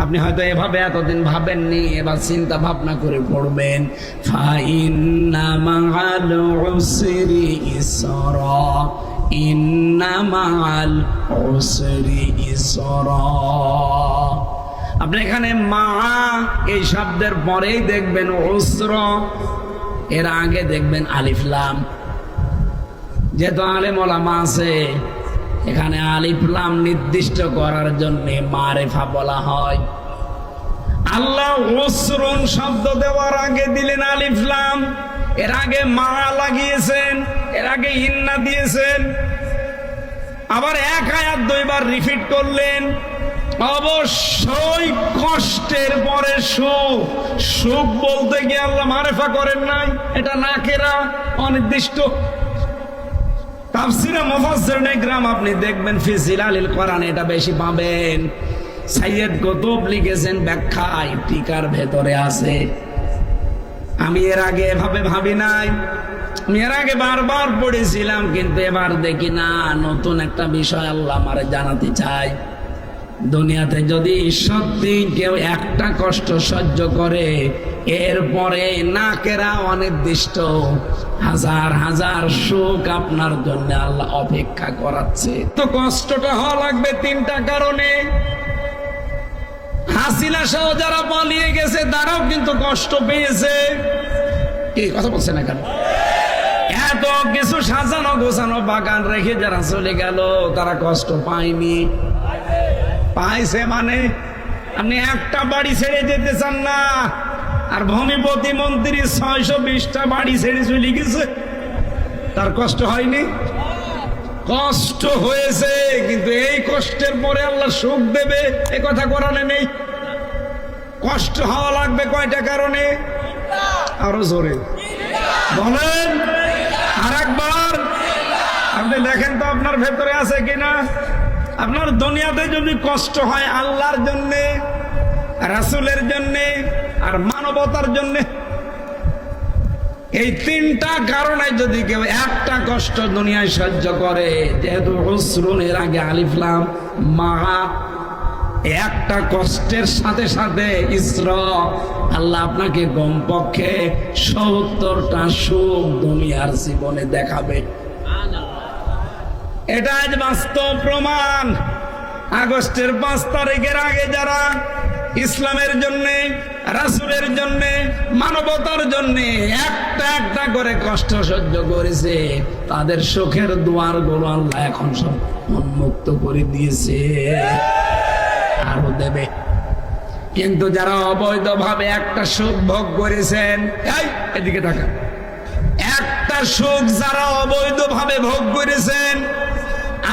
আপনি হয়তো এভাবে এতদিন ভাবেননি, এবার চিন্তা ভাবনা করে পড়বেন। ফাইন্না মাআল উসরি ইসরা, ইন্না মাআল উসরি ইসরা। আপনি এখানে মা এই শব্দের পরেই দেখবেন উসর, এর আগে দেখবেন আলিফ লাম। যেহেতু আলেম ওলামা আছে, এখানে আলিফ লাম নির্দিষ্ট করার জন্য মারেফা বলা হয়। আল্লাহ উসরুন শব্দ দেওয়ার আগে দিলেন আলিফ লাম, এর আগে মা লাগিয়েছেন, এর আগে ইন্না দিয়েছেন। আবার এক আয়াত 2 বার রিপিট করলেন। অবশ্যই কষ্টের পরে সুখ। সুখ বলতে গিয়ে আল্লাহ মারেফা করেন নাই, এটা নাকেরা, অনির্দিষ্ট। তাফসীরে মুফাসসিরিনে কিরাম আপনি দেখবেন ফি জিলালিল কোরআন এটা বেশি পাবেন। সাইয়্যিদ কুতুব লিখেছেন ব্যাখ্যায়, টিকার ভেতরে আছে। আমি এর আগে এভাবে ভাবি নাই, আমি এর আগে বারবার পড়েছিলাম, কিন্তু এবার দেখি না, নতুন একটা বিষয় আল্লাহ আমারে জানাতে চাই। দুনিয়াতে যদি সত্যি কেউ একটা কষ্ট সহ্য করে, এরপরে নাকেরা অনির্দিষ্ট হাজার হাজার সুখ আপনার জন্য আল্লাহ অপেক্ষা করাচ্ছে। তো কষ্টটা হওয়া লাগবে 3টা কারণে। হাসিনা সহ যারা পালিয়ে গেছে তারাও কিন্তু কষ্ট পেয়েছে। কি কথা বলছে না কেন? এত কিছু সাজানো গোছানো বাগান রেখে যারা চলে গেল তারা কষ্ট পায়নি। পাইছে মানে আপনি একটা বাড়ি ছেড়ে যেতে চান না, আর ভূমিপতি মন্ত্রী 620টা বাড়ি ছেড়ে চলে গেছে। তার কষ্ট হয়নি? কষ্ট হয়েছে, কিন্তু এই কষ্টের পরে আল্লাহ সুখ দেবে এ কথা কোরআনে নেই। কষ্ট হওয়া লাগবে কয়টা কারণে? আরো জোরে বলেন আর একবার। আপনি দেখেন তো আপনার ভেতরে আছে কিনা। আপনার দুনিয়াতে যদি কষ্ট হয় আল্লাহর জন্যে, রাসূলের জন্যে, আর মানবতার জন্যে, এই তিনটা কারণে যদি কেউ একটা কষ্ট দুনিয়ায় সহ্য করে, যেহেতু উসরুনের আগে আলিফ লাম মা, একটা কষ্টের সাথে সাথে ইসরা, আল্লাহ আপনাকে কমপক্ষে 70টা সুখ দুনিয়ার জীবনে দেখাবে। এটা আজ বাস্তব প্রমাণ। আগস্টের 5 তারিখের আগে যারা ইসলামের জন্য, রাসূলের জন্য, মানবতার জন্য একটা একটা করে কষ্ট সহ্য করেছে, তাদের সুখের দুয়ারগুলো আল্লাহ এখন সব উন্মুক্ত করে দিয়েছে, আরো দেবে। কিন্তু যারা অবৈধভাবে একটা সুখ ভোগ করেছেন, এই এদিকে তাকান, একটা সুখ যারা অবৈধভাবে ভোগ করেছেন,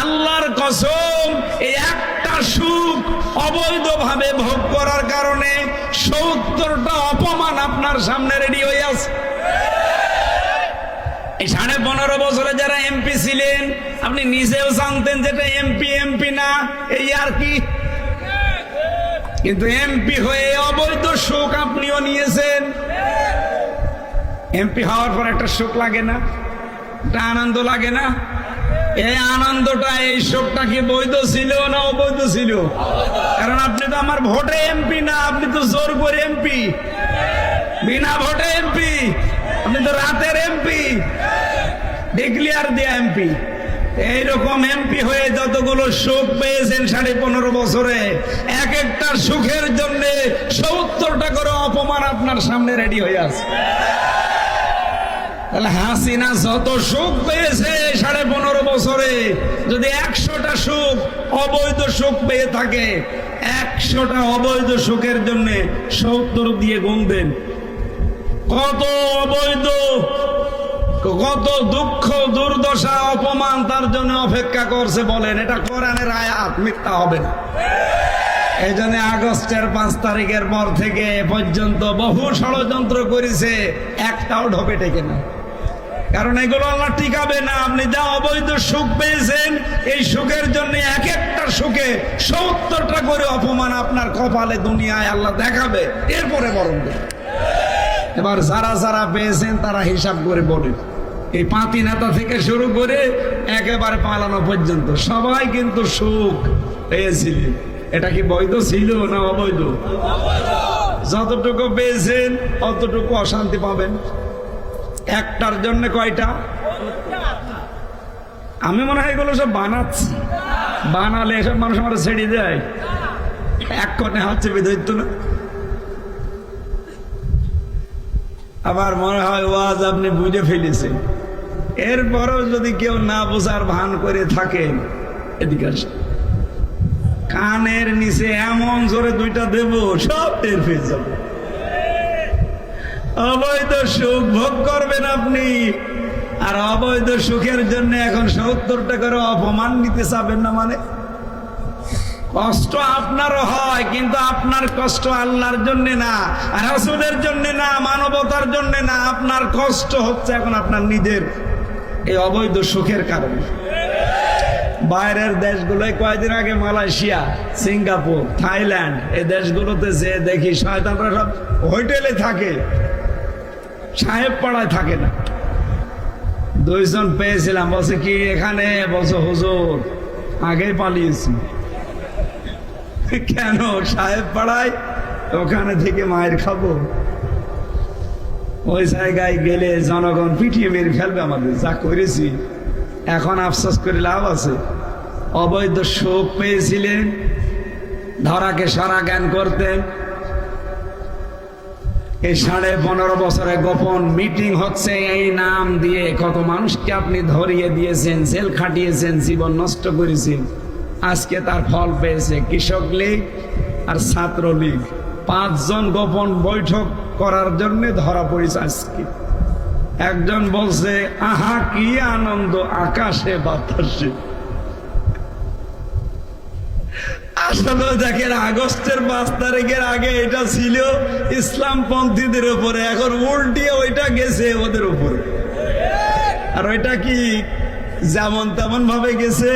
আল্লাহর কসম এই একটা সুখ অবৈধভাবে ভোগ করার কারণে 70টা অপমান আপনার সামনে রেডি হয়ে আছে। এই 15.5 বছরে যারা এমপি ছিলেন, আপনি নিজেও জানতেন যেটা এমপি না, এই আর কি। কিন্তু এমপি হয়ে অবৈধ সুখ আপনিও নিয়েছেন। এমপি হওয়ার পর একটা সুখ লাগে না? একটা আনন্দ লাগে না? এই আনন্দটা, এই সুখটা কি বৈধ ছিল না অবৈধ ছিল? কারণ আপনি তো আমার ভোটে এমপি না, আপনি তো জোর করে এমপি, বিনা ভোটে এমপি, আপনি তো রাতের এমপি, ডিক্লেয়ার দেয়া এমপি। এইরকম এমপি হয়ে যতগুলো সুখ পেয়েছেন 15.5 বছরে, এক একটা সুখের জন্য 70টা করে অপমান আপনার সামনে রেডি হয়ে আছে। তাহলে হাসিনা যত সুখ পেয়েছে 15.5 বছরে, যদি 100টা সুখ অবৈধ সুখ পেয়ে থাকে, 100টা অবৈধ সুখের জন্য 70 দিয়ে গুণ দেন, কত অবৈধ, কত দুঃখ, দুর্দশা, অপমান তার জন্য অপেক্ষা করছে বলেন। এটা কোরআনের আয়াত, মিথ্যা হবে না। এই জন্য আগস্টের 5 তারিখের পর থেকে পর্যন্ত বহু ষড়যন্ত্র করেছে, একটাও ঢোকে টেকে না। কারণ এগুলো আল্লাহ টিকাবে না। আপনি যা অবৈধ সুখ পেয়েছেন, এই সুখের জন্য এক একটা সুখে 70টা করে অপমান আপনার কপালে দুনিয়ায় আল্লাহ দেখাবে, এরপরে বরং দেবে। এবার যারা যারা পেয়েছেন তারা হিসাব করে বলেন। এই পাতি নেতা থেকে শুরু করে একেবারে পালানো পর্যন্ত সবাই কিন্তু সুখ পেয়েছিলেন। এটা কি বৈধ ছিল না অবৈধ? যতটুকু পেয়েছেন অতটুকু অশান্তি পাবেন। একটার জন্য কয়টা? আমি মনে হয় এগুলো সব বানাচ্ছি, বানালে এসব মানুষ আমার ছেড়ে দেয়, এক কনে হাত চেপে ধরতো না। আবার মনে হয় ওয়াজ আপনি বুঝে ফেলেছেন, এরপরও যদি কেউ না বোঝার ভান করে থাকেন, এদিকে আসেন, কানের নিচে এমন জোরে 2টা দেব, সব টের পেয়ে যাব। অবৈধ সুখ ভোগ করবেন আপনি, আর অবৈধ সুখের জন্য এখন 70টা করে অপমান নিতে চাবেন না। মানে কষ্ট আপনারও হয়, কিন্তু আপনার কষ্ট আল্লাহর জন্য না, রাসূলের জন্য না, মানবতার জন্য না। আপনার কষ্ট হচ্ছে এখন আপনার নিজের এই অবৈধ সুখের কারণে। বাইরের দেশগুলোয় কয়েকদিন আগে মালয়েশিয়া, সিঙ্গাপুর, থাইল্যান্ড, এই দেশগুলোতে যে দেখি শয়তানরা সব হোটেলে থাকে, সাহেব পাড়ায় থাকে না। 2 জন পেয়েছিলাম, বলছে কি এখানে? বলছে হুজুর আগে পালিয়েছি। কেন? সাহেব পাড়ায়, ওখানে থেকে মায়ের খাবো। ওই জায়গায় গেলে জনগণ পিটিয়ে মেরে ফেলবে আমাদের, যা করেছি। এখন আফসোস করে লাভ আছে? অবৈধ সুখ পেয়েছিলেন, ধরাকে সারা জ্ঞান করতেন। এই 15.5 বছরে গোপন মিটিং হচ্ছে এই নাম দিয়ে, কত মানুষকে আপনি ধরিয়ে দিয়েছেন, জেল খাটিয়েছেন, জীবন নষ্ট করেছেন। আজকে তার ফল পেয়েছে কৃষক লীগ আর ছাত্রলীগ 5 জন গোপন বৈঠক করার জন্য ধরা পড়েছে আজকে। একজন বলছে আহা কি আনন্দ আকাশে বাতাসে। আসলে দেখেন আগস্টের 5 তারিখের আগে এটা ছিল ইসলামপন্থীদের উপরে, এখন উল্টিয়ে ওইটা গেছে ওদের উপরে। আর ওইটা কি যেমন তেমন ভাবে গেছে,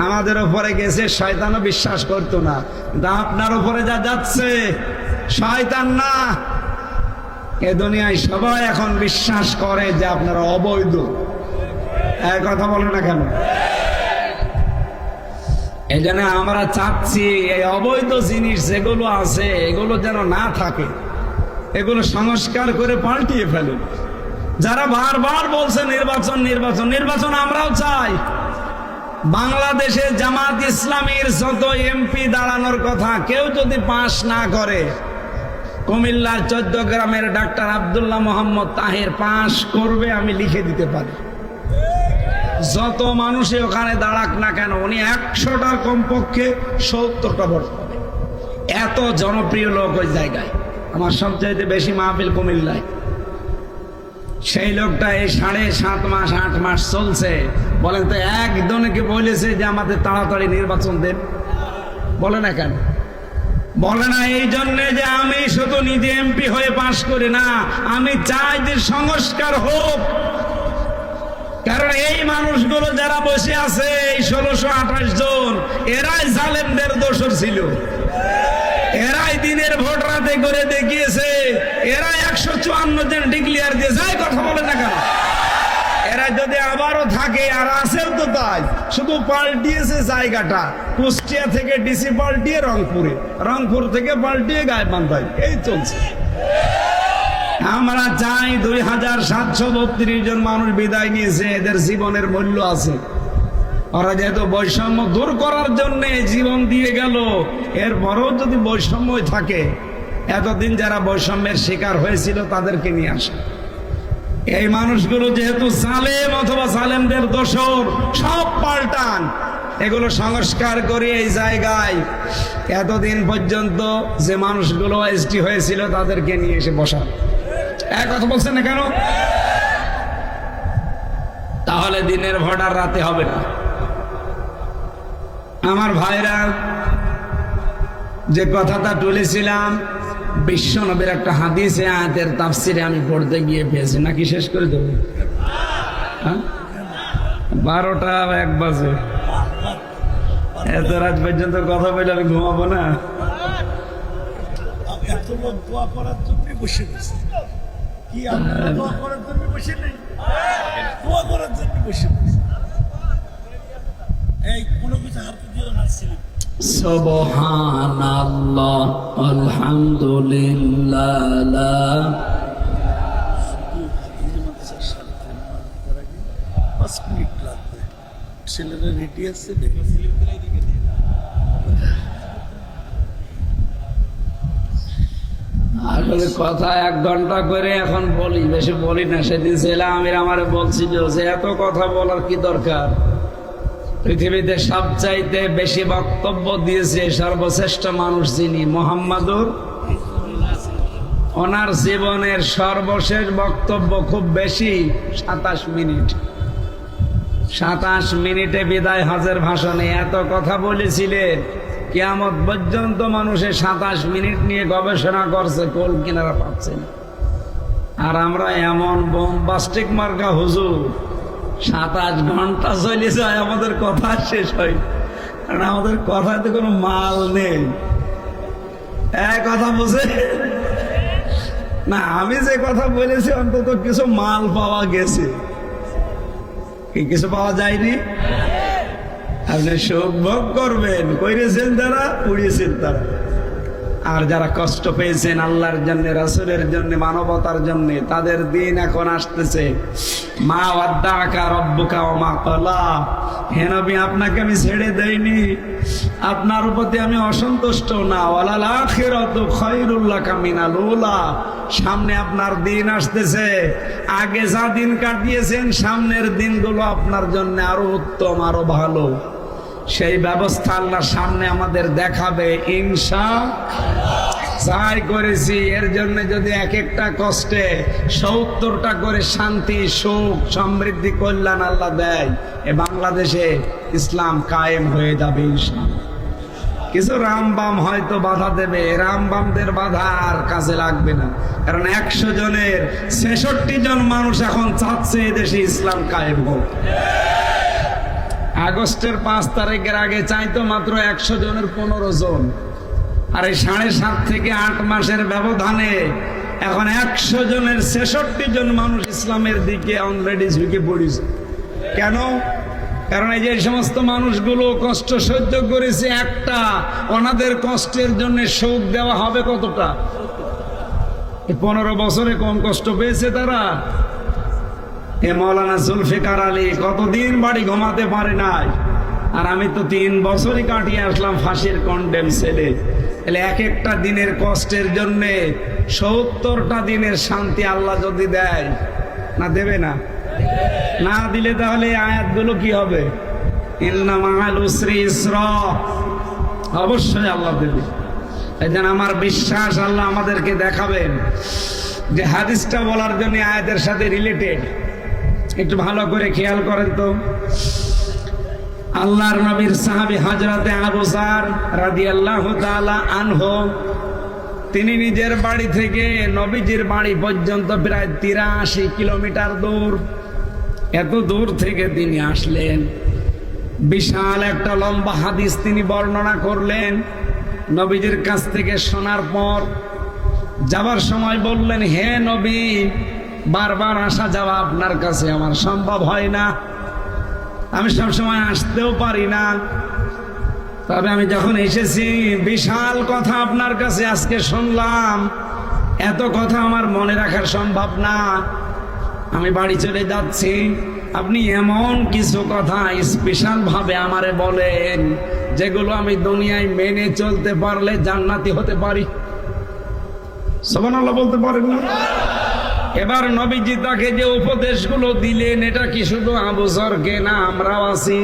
আমাদের উপরে গেছে। শয়তানও বিশ্বাস করতো না, কিন্তু আপনার উপরে যা যাচ্ছে শয়তান না, এ দুনিয়ায় সবাই এখন বিশ্বাস করে যে আপনারা অবৈধ। এক কথা বলে না কেন? এই জন্য আমরা চাচ্ছি এই অবৈধ জিনিস যেগুলো আছে এগুলো যেন না থাকে, এগুলো সংস্কার করে পাল্টিয়ে ফেলুন। যারা বারবার বলছে নির্বাচন নির্বাচন নির্বাচন, আমরাও চাই। বাংলাদেশে জামাত ইসলামীর যত এমপি দাঁড়ানোর কথা কেউ যদি পাশ না করে, কুমিল্লার 14 গ্রামের ডাক্তার আব্দুল্লাহ মোহাম্মদ তাহের পাশ করবে, আমি লিখে দিতে পারি। যত মানুষে ওখানে দাঁড়াক না কেন উনি 100টার কমপক্ষে 70টা ভোট পাবে। এত জনপ্রিয় লোক ওই জায়গায়। আমার সবচাইতে বেশি মাহফিল কুমিল্লায়। সেই লোকটা এই 7.5 মাস 8 মাস চলছে। বলেন তো একজনকে বলেছে যে আমাদের তাড়াতাড়ি নির্বাচন দেন? বলে না কেন? বলে না এই জন্য যে আমি শুধু নিজে এমপি হয়ে পাশ করি না, আমি চাই যে সংস্কার হোক। কারণ এই মানুষগুলো যারা বসে আছে এই 1628 জন, এরাই জালেমদের দোসর ছিল, এরাই দিনের ভোট রাতে করে দেখিয়েছে, এরাই 154 জন ডিক্লিয়ার দিয়ে যায়। কথা বলে না কেন? এরা যদি আবারও থাকে, আর আছেও তো তাই, শুধু পাল্টিয়েছে জায়গাটা। কুষ্টিয়া থেকে ডিসি পাল্টিয়ে রংপুরে, রংপুর থেকে পাল্টিয়ে গাইবান্ধায়, এই চলছে। আমরা চাই 2732 জন মানুষ বিদায় নিয়েছে, এদের জীবনের মূল্য আছে। ওরা যেহেতু বৈষম্য দূর করার জন্য জীবন দিয়ে গেল, এরপরও যদি বৈষম্য থাকে, এতদিন যারা বৈষম্যের শিকার হয়েছিল তাদেরকে নিয়ে আসে। এই মানুষগুলো যেহেতু জালেম অথবা জালেমদের দোসর, সব পাল্টান, এগুলো সংস্কার করে এই জায়গায় এতদিন পর্যন্ত যে মানুষগুলো এসটি হয়েছিল তাদেরকে নিয়ে এসে বসান। এক কথা বলছেন না কেন? তাহলে দিনের ভোট আর রাতে হবে না। আমার ভাইরা, যে কথাটা তুলেছিলাম বিশ্বনবীর একটা হাদিসে আয়াতের তাফসিরে আমি পড়তে গিয়ে পেয়েছি, নাকি শেষ করে দেবো? 12টা 1 বাজে, এত রাত পর্যন্ত কথা বলে আমি ঘুমাবো না। এত লোক দোয়া করার জন্য বসে গেছে, কি আপনারা দোয়া করার জন্য বসে নেই? দোয়া করার জন্য বসে গেছে। এই কোনো কিছু হাতে দিও না। সুবহানাল্লাহ, আলহামদুলিল্লাহ। 5 মিনিট লাগবে। ছেলেরা রেডি আছে? আসলে কথা 1 ঘন্টা করে এখন বলি, বেশি বলি না। সেদিন ছেলে আমির আমার বলছিল যে এত কথা বলার কি দরকার? পৃথিবীতে সবচাইতে বেশি বক্তব্য দিয়েছে সর্বশ্রেষ্ঠ মানুষ যিনি, মুহাম্মাদুর। ওনার জীবনের সর্বশেষ বক্তব্য খুব বেশি 27 মিনিট। 27 মিনিটে বিদায় হজের ভাষণে এত কথা বলেছিলেন, কিয়ামত পর্যন্ত মানুষের 27 মিনিট নিয়ে গবেষণা করছে, কোল কিনারা পাচ্ছে না। আর আমরা এমন বোমবাস্টিক মার্কা হুজুর, 27 ঘন্টা চলে যায়, আমাদের কথা শেষ হয়, কারণ আমাদের কথাতে কোনো মাল নেই। এক কথা বুঝে না, আমি যে কথা বলেছি অন্তত কিছু মাল পাওয়া গেছে, কি কিছু পাওয়া যায়নি? আপনি সুখ ভোগ করবেন, করেছেন যারা, উড়িয়েছেন তারা। আর যারা কষ্ট পেয়েছেন আল্লাহর জন্য, রাসূলের জন্য, মানবতার জন্য, তাদের দিন এখন আসতেছে। মা ওয়াদ্দাকা রব্বুকা ওয়া মা ক্বালা। হে নবী, আপনাকে আমি ছেড়ে দেইনি, আপনার প্রতি আমি অসন্তুষ্ট না। ওয়ালাল আখিরাতু খায়রুল লাকা মিনাল উলা। সামনে আপনার দিন আসতেছে, আগে যা দিন কাটিয়েছেন সামনের দিনগুলো আপনার জন্য আরো উত্তম, আরো ভালো। সেই ব্যবস্থা আল্লাহ সামনে আমাদের দেখাবে ইনশাআল্লাহ। চাই করেছি, এর জন্য যদি এক একটা কষ্টে ৭০টা করে শান্তি, সুখ, সমৃদ্ধি, কল্যাণ আল্লাহ দেয়, এ বাংলাদেশে ইসলাম কায়েম হয়ে যাবে ইনশাআল্লাহ। কিছু রামবাম হয়তো বাধা দেবে, রামবামদের বাধা আর কাজে লাগবে না, কারণ ১০০ জনের ৬৬ জন মানুষ এখন চাচ্ছে এদেশে ইসলাম কায়েম হোক। আগস্টের ৫ তারিখের আগে চাইতো মাত্র ১০০ জনের ১৫ জন, আর এই ৭.৫ থেকে ৮ মাসের ব্যবধানে এখন ১০০ জনের ৬৬ জন মানুষ ইসলামের দিকে অলরেডি ঝুঁকে পড়েছে। কেন? কারণ এই যে সমস্ত মানুষগুলো কষ্ট সহ্য করেছে, একটা ওনাদের কষ্টের জন্য শোক দেওয়া হবে কতটা? 15 বছরে কম কষ্ট পেয়েছে তারা। এ মৌলানা জুলফিকার আলী কতদিন বাড়ি ঘুমাতে পারে নাই, আর আমি তো 3 বছরই কাটিয়ে আসলাম ফাঁসির কন্ডেম সেলে। তাহলে এক একটা দিনের কষ্টের জন্যে ৭০টা দিনের শান্তি আল্লাহ যদি দেয়, না দেবে না? না দিলে তাহলে এই আয়াতগুলো কি হবে? ইন্না মাআল উসরি ইসরা, অবশ্যই আল্লাহ দেবে। এই জন্য আমার বিশ্বাস আল্লাহ আমাদেরকে দেখাবেন যে হাদিসটা বলার জন্য আয়াতের সাথে রিলেটেড। একটু ভালো করে খেয়াল করেন তো। আল্লাহর নবীর সাহাবী হযরতে আবু যর রাদিয়াল্লাহু তাআলা আনহু, তিনি নিজের বাড়ি থেকে নবীজির বাড়ি পর্যন্ত প্রায় ৮৩ কিলোমিটার দূর। এত দূর থেকে তিনি আসলেন, বিশাল একটা লম্বা হাদিস তিনি বর্ণনা করলেন। নবীজির কাছ থেকে শোনার পর যাবার সময় বললেন, হে নবী, বারবার আসা যাওয়া আপনার কাছে আমার সম্ভব হয় না, আমি সবসময় আসতেও পারি না, তবে আমি যখন এসেছি বিশাল কথা আপনার কাছে আজকে শুনলাম, এত কথা আমার মনে রাখার সম্ভব না, আমি বাড়ি চলে যাচ্ছি। আপনি এমন কিছু কথা স্পেশাল ভাবে আমারে বলেন যেগুলো আমি দুনিয়ায় মেনে চলতে পারলে জান্নাতি হতে পারি। সুবহানাল্লাহ বলতে পারেন না? এবার নবীজি তাকে যে উপদেশগুলো দিলেন, এটা কি শুধু আবু যরকে না, আমরাও আছি?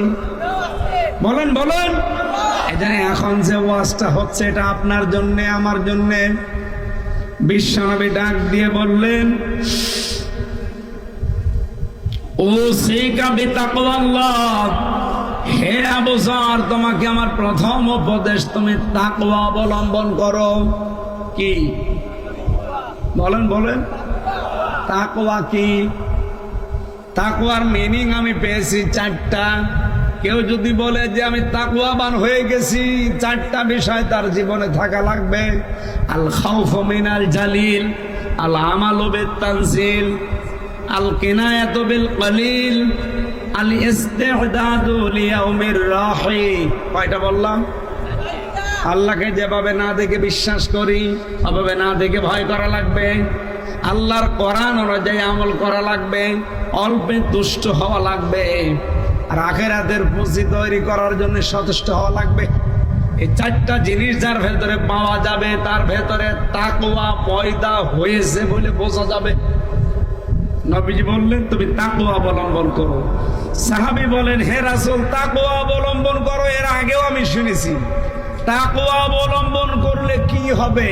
বলেন বলেন। এখানে এখন যে ওয়াজটা হচ্ছে এটা আপনার জন্য, আমার জন্য। বিশ্বনবী ডাক দিয়ে বললেন, উসিকা বিতাকওয়াল্লাহ, হে আবু যর, তোমাকে আমার প্রথম উপদেশ, তুমি তাকওয়া অবলম্বন করো। কি বলেন বলেন? তাকওয়া কি? তাকওয়ার মিনিং আমি পেয়েছি 4টা। কেউ যদি বলে যে আমি তাকওয়াবান হয়ে গেছি, 4টা বিষয় তার জীবনে থাকা লাগবে। আল খাউফু মিনাল জালিল, আল আমালু বিত তানজিল, আল কিনায়াতু বিল কলিল, আল ইস্তিহদাদু লিয়াউমির রাহি। কয়টা বললাম? আল্লাহকে যেভাবে না দেখে বিশ্বাস করি, ওভাবে না দেখে ভয় করা লাগবে। আল্লাহর কোরআন অনুযায়ী আমল করা লাগবে, অল্পে তুষ্ট হওয়া লাগবে, আর আখিরাতের পুঁজি তৈরি করার জন্য সচেষ্ট হওয়া লাগবে। এই 4টা জিনিস যার ভেতরে পাওয়া যাবে, তার ভেতরে তাকওয়া পয়দা হয়েছে বলে বোঝা যাবে। নবীজি বললেন, তুমি তাকওয়া অবলম্বন করো। সাহাবী বলেন, হে রাসূল, তাকওয়া অবলম্বন করো এর আগেও আমি শুনেছি, তাকওয়া অবলম্বন করলে কি হবে?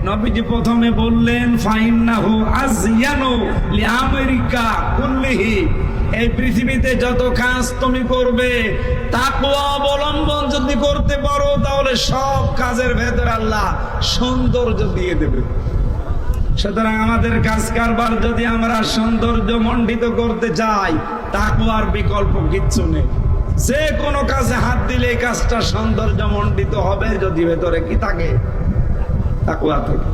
নবীজি প্রথমে বললেন, ফাইন্নাহু আযয়ানু লিআমরিকা কুল্লিহি, এই পৃথিবীতে যত কাজ তুমি করবে তাকওয়া অবলম্বন যদি করতে পারো, তাহলে সব কাজের ভেতরে আল্লাহ সৌন্দর্য দিয়ে দেবে। সুতরাং আমাদের কাজ কারবার যদি আমরা সৌন্দর্য মণ্ডিত করতে চাই, তাকওয়ার বিকল্প কিচ্ছু নেই। যে কোনো কাজে হাত দিলে এই কাজটা সৌন্দর্য মণ্ডিত হবে যদি ভেতরে কি থাকে? তাকওয়া থাকে।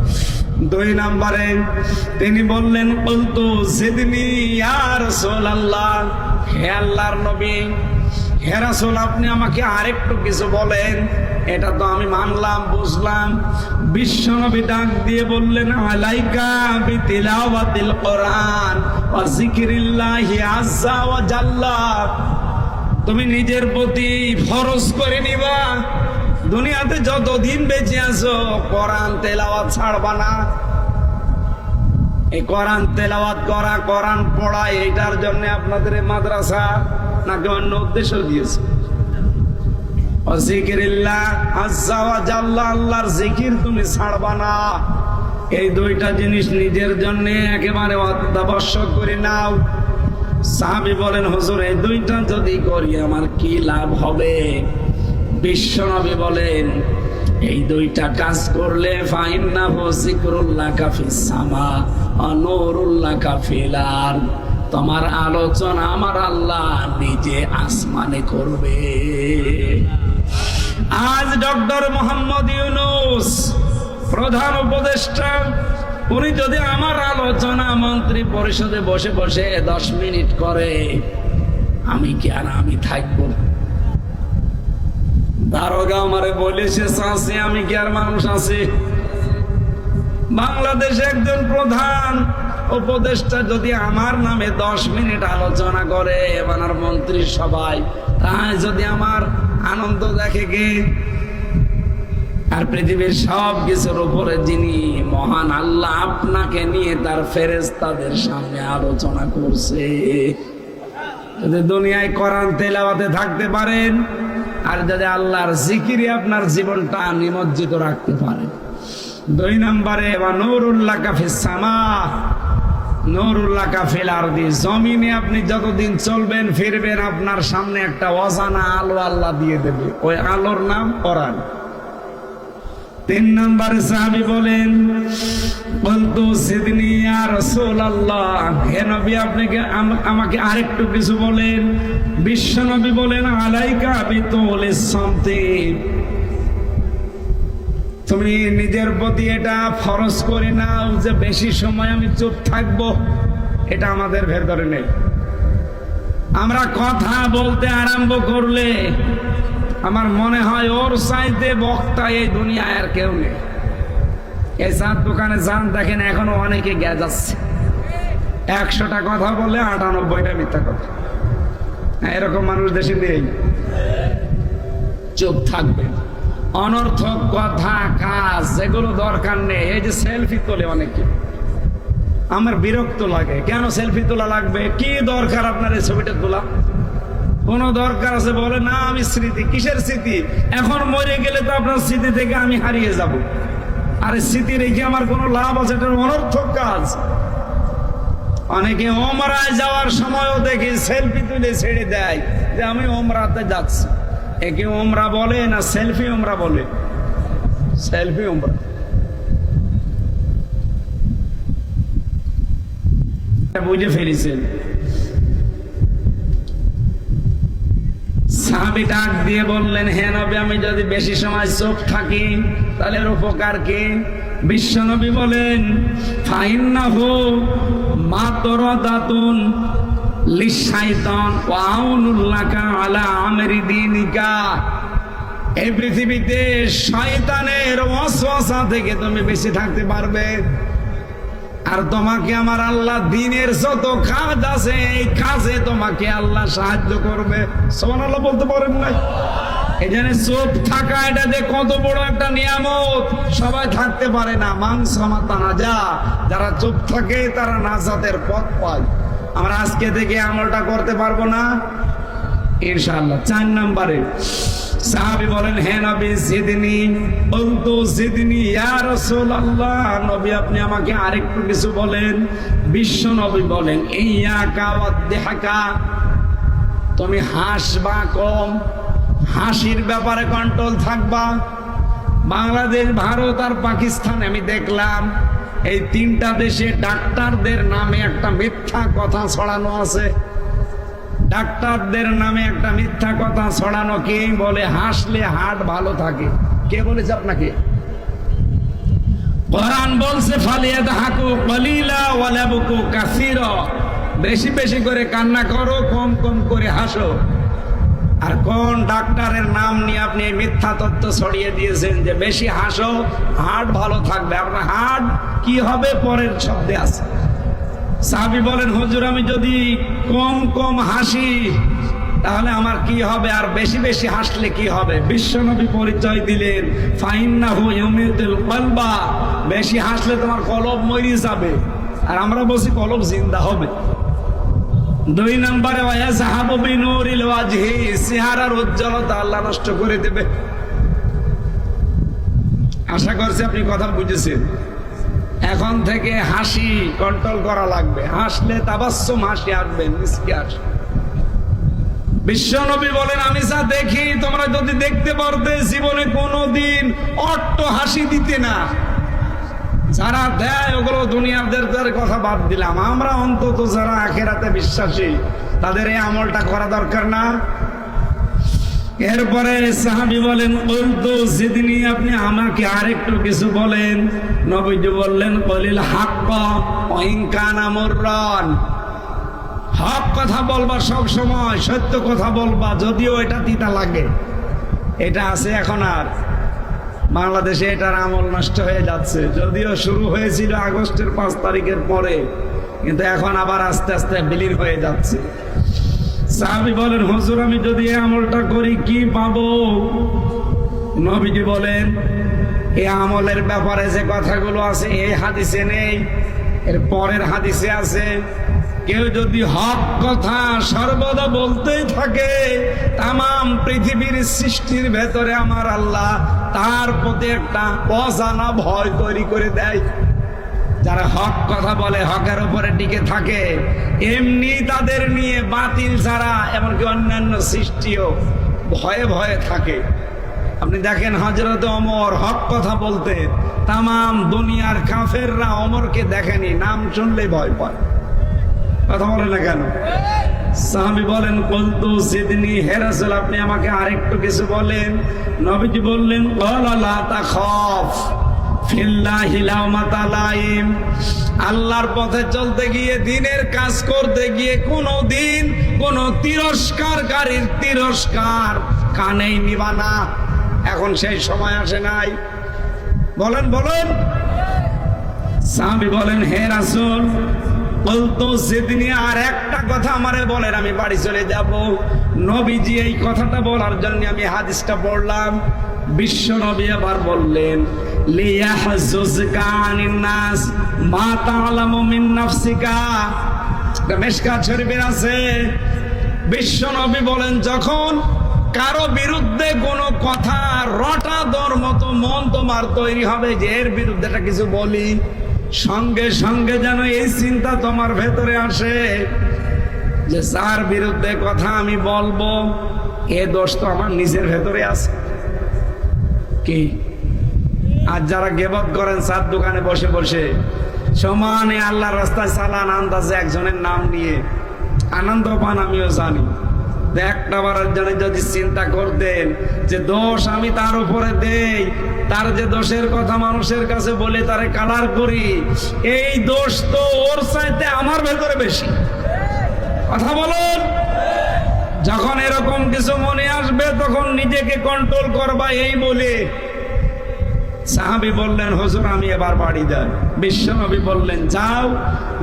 2 নম্বরে তিনি বললেন, কুলতু জিদনি ইয়া রাসূলুল্লাহ, হে আল্লাহর নবী, হে রাসূল, আপনি আমাকে আরেকটু কিছু বলেন। এটা তো আমি মানলাম, বুঝলাম। বিশ্বনবী ডাক দিয়ে বললেন, আলাইকা বিতিলাওয়াতিল কোরআন ওয়া যিকরিল্লাহি আযজা ওয়া জাল্লা, তুমি নিজের প্রতি ফরজ করে নিবা, দুনিয়াতে যতদিন বেঁচে আছো কোরআন তেলাওয়াত ছাড়বা না। এই কোরআন তেলাওয়াত করা, কোরআন পড়া, এইটার জন্য আপনাদের মাদ্রাসা নাকি অন্য উদ্দেশ্য দিয়েছে? জিকিরিল্লাহ আজ্জা ওয়া জাল্লা, আল্লাহর জিকির তুমি ছাড়বা না। এই দুইটা জিনিস নিজের জন্য একেবারে অত্যাবশ্যক করে নাও। সাহাবী বলেন, হুজুর এই দুইটা যদি করি আমার কি লাভ হবে? বিশ্বনবী বলেন, এই দুইটা কাজ করলে ফাইন্নাহু যিকরুল্লাকা ফিস সামা ওয়া নূরুল্লাকা ফিল আরদ, তোমার আলোচনা আমার আল্লাহ নিজে আসমানে করবে। আজ ডক্টর মোহাম্মদ ইউনূস প্রধান উপদেষ্টা, উনি যদি আমার আলোচনা মন্ত্রী পরিষদে বসে বসে 10 মিনিট করে, আমি কি আর আমি থাকবো? দারোগা আমারে বলেছে চাষি, আমি কি আর মানুষ আছি? বাংলাদেশে একজন প্রধান উপদেষ্টা যদি আমার নামে 10 মিনিট আলোচনা করে এবার মন্ত্রী সবাই, তাই যদি আমার আনন্দ দেখে কে? আর পৃথিবীর সব কিছুর উপরে যিনি মহান আল্লাহ আপনাকে নিয়ে তার ফেরেশতাদের সামনে আলোচনা করছে। যদি দুনিয়ায় কোরআন তেলাওয়াতে থাকতে পারেন আর যদি আল্লাহর জিকিরে আপনার জীবনটা নিমজ্জিত রাখতে পারেন। 2 নম্বরে ওয়া নূরুল্লাকা ফিস সামা নূরুল্লাকা ফিল আরদি, জমিনে আপনি যতদিন চলবেন ফিরবেন আপনার সামনে একটা অজানা আলো আল্লাহ দিয়ে দেবে, ওই আলোর নাম কোরআন। 3 নম্বরে সাহাবী বলেন, বলতো সিদনি ইয়া রাসূলুল্লাহ, হে নবী আপনি আমাকে আরেকটু কিছু বলেন। বিশ্ব নবী বলেন, আলাইকা বিতুলিস সামতি, তুমি নিজের প্রতি এটা ফরজ করে নাও যে বেশি সময় আমি চুপ থাকবো। এটা আমাদের ভেতরে নেই। আমরা কথা বলতে আরম্ভ করলে আমার মনে হয় ওর চাইতে বক্তা এই দুনিয়ায় আর কেউ নেই। এই চার দোকানে যান, দেখেন এখনো অনেকে গ্যাস আসছে, 100টা কথা বলে 98টা মিথ্যা কথা। এরকম মানুষ দেশে নেই। চুপ থাকবেন, অনর্থক কথা কাজ যেগুলো দরকার নেই। এই যে সেলফি তোলে অনেকে, আমার বিরক্ত লাগে। কেন সেলফি তোলা লাগবে? কি দরকার আপনার এই ছবিটা তোলা? কোন দরকার আছে? বলে না আমি স্মৃতি। কিসের স্মৃতি? এখন মরে গেলে তো আপনার স্মৃতি থেকে আমি হারিয়ে যাব। আরে স্মৃতি রেখে আমার কোনো লাভ আছে? এটা অনর্থক কাজ। অনেকে ওমরায় যাওয়ার সময়ও দেখি সেলফি তুলে ছেড়ে দেয় যে আমি ওমরাতে যাচ্ছি। একে ওমরা বলে না সেলফি ওমরা বলে? সেলফি ওমরা। বুঝে ফেলেছেন। সাহাবী ডাক দিয়ে বললেন, হে নবী আমি যদি বেশি সময় চুপ থাকি তাহলে এর উপকার কি? বিশ্ব নবী বলেন, ফাইন্নাহু মাতরাদাতুন লিশাইতান ওয়া আউনুল লাকা আলা আমরি দীনিকা। এই পৃথিবীতে শয়তানের ওয়াসওয়াসা থেকে তুমি বেশি থাকতে পারবে। আর তোমাকে আমার আল্লাহ দিনের যত কাজ আছে এই কাজে তোমাকে আল্লাহ সাহায্য করবে। সুবহানাল্লাহ বলতে পারেন না? এই জন্য চুপ থাকা এটা যে কত বড় একটা নিয়ামত, সবাই থাকতে পারে না। মানসামাতা নাজা, যারা চুপ থাকে তারা নাজাতের পথ পায়। আমরা আজকে থেকে আমলটা করতে পারবো না ইনশাআল্লাহ। 4 নম্বরে সাহাবী বলেন, হে নবী জিদনি, বলতো জিদনি ইয়া রাসূলুল্লাহ, নবী আপনি আমাকে আরেকটু কিছু বলেন। বিশ্ব নবী বলেন, ইয়াকা ওয়াদহাকা, তুমি হাসবা কম, হাসির ব্যাপারে কন্ট্রোল থাকবা। বাংলাদেশ, ভারত আর পাকিস্তান আমি দেখলাম এই 3টা দেশে ডাক্তারদের নামে একটা মিথ্যা কথা ছড়ানো আছে। ডাক্তারদের নামে একটা মিথ্যা কথা ছড়ানো, কি বলে? হাসলে হার্ট ভালো থাকে। কে বলেছে আপনাকে? কোরআন বলছে ফালিয়াদহাকু কলিলা ওয়া লাবকু কাসীরা, বেশি বেশি করে কান্না করো, কম কম করে হাসো। আর কোন ডাক্তারের নাম নিয়ে আপনি এই মিথ্যা তথ্য ছড়িয়ে দিয়েছেন যে বেশি হাসো হার্ট ভালো থাকবে? আপনার হার্ট কি হবে পরের শব্দে আছে। সাহাবী বলেন, হুজুর আমি যদি কম কম হাসি তাহলে আমার কি হবে, আর বেশি বেশি হাসলে কি হবে? বিশ্বনবী পরিচয় দিলেন, ফাইন্নাহু ইউমিতুল কলবা, বেশি হাসলে তোমার কলব মরে যাবে। আর আমরা বলছি কলব জিন্দা হবে। দুই নম্বরে ওয়ায়াযহাবু বিনুরিল ওয়াজহি, চেহারার উজ্জ্বলতা আল্লাহ নষ্ট করে দেবে। আশা করছি আপনি কথা বুঝেছেন। এখন থেকে হাসি কন্ট্রোল করা লাগবে, হাসলে তাবাসসুম হাসি আসবে, মিষ্টি আসবে। বিশ্বনবী বলেন, আমি যা দেখি তোমরা যদি দেখতে পারতে জীবনে কোনোদিন অট্ট হাসি দিতে না। যারা দেয় ওগুলো দুনিয়াদের কথা বাদ দিলাম, আমরা অন্তত যারা আখিরাতে বিশ্বাসী তাদের এই আমলটা করা দরকার না? এরপরে সাহাবী বলেন, বলতো যেদিনই আপনি আমাকে আরেকটু কিছু বলেন। নবীজি বললেন, কলিল হাক্কা ওয়া ইন কানা মুররান, হক কথা বলবা, সব সময় সত্য কথা বলবা, যদিও এটা তিতা লাগে। এটা আছে এখন আর বাংলাদেশে, এটার আমল নষ্ট হয়ে যাচ্ছে। যদিও শুরু হয়েছিল আগস্টের 5 তারিখের পরে, কিন্তু এখন আবার আস্তে আস্তে বিলীন হয়ে যাচ্ছে। সাহাবী বলেন, হুজুর আমি যদি এই আমলটা করি কি পাবো? নবীজি বলেন, এই আমলের ব্যাপারে যে কথাগুলো আছে এই হাদিসে নেই, এর পরের হাদিসে আছে। কেউ যদি হক কথা সর্বদা বলতেই থাকে, তামাম পৃথিবীর সৃষ্টির ভেতরে আমার আল্লাহ তার প্রতি একটা অজানা ভয় তৈরি করে দেয়। যারা হক কথা বলে, হকের উপরে টিকে থাকে, এমনি তাদের নিয়ে বাতিল ছাড়া এমনকি অন্যান্য সৃষ্টিও ভয়ে ভয়ে থাকে। আপনি দেখেন হযরত ওমর হক কথা বলতে, তামাম দুনিয়ার কাফেররা ওমরকে দেখেনি, নাম শুনলেই ভয় পায়। কথা বলে না কেন? সাহাবী বলেন, কুলতু জিদনি, হে রাসূল আপনি আমাকে আরেকটু কিছু বলেন। নবীজি বললেন, ক্বালা লা তাখাফ ফিল্লাহি লাওমাতা লাইম, আল্লাহর পথে চলতে গিয়ে, দিনের কাজ করতে গিয়ে কোনোদিন কোন তিরস্কারকারীর তিরস্কার কানেই নিবা না। এখন সেই সময় আসে নাই। বলেন বলেন। সাহাবী বলেন, হে রাসূল বলতো সেদিনই আর একটা কথা আমারে বলেন, আমি বাড়ি চলে যাব। নবীজি এই কথাটা বলার জন্য আমি হাদিসটা পড়লাম। বিশ্ব নবী আবার বললেন, লিয়াহজুজকা আনিন নাস মা তা'লামু মিন নাফসিকা, মিশকাত শরীফের আছে। বিশ্ব নবী বলেন, যখন কারো বিরুদ্ধে কোনো কথা রটা দর মতো মন তোমার তৈরি হবে যে এর বিরুদ্ধে কিছু বলি, সঙ্গে সঙ্গে যেন এই চিন্তা তোমার ভেতরে আসে যে যার বিরুদ্ধে কথা আমি বলবো এ দোষ তো আমার নিজের ভেতরে আছে। কি আর যারা গিবত করেন চার দোকানে বসে বসে সমানে আল্লাহর রাস্তায় চালান আন্দাজে একজনের নাম নিয়ে আনন্দ পান, আমিও জানি। একটা বারের জন্য যদি চিন্তা করতেন যে দোষ আমি তার উপরে দেই, তার যে দোষের কথা মানুষের কাছে বলে তারে কালার করি, এই দোষ তো ওর চাইতে আমার ভেতরে বেশি। কথা বলুন। যখন এরকম কিছু মনে আসবে তখন নিজেকে কন্ট্রোল করবা, এই বলে সাহাবী বললেন, হুজুর আমি এবার বাড়ি যাই। বিশ্বনবী বললেন, যাও,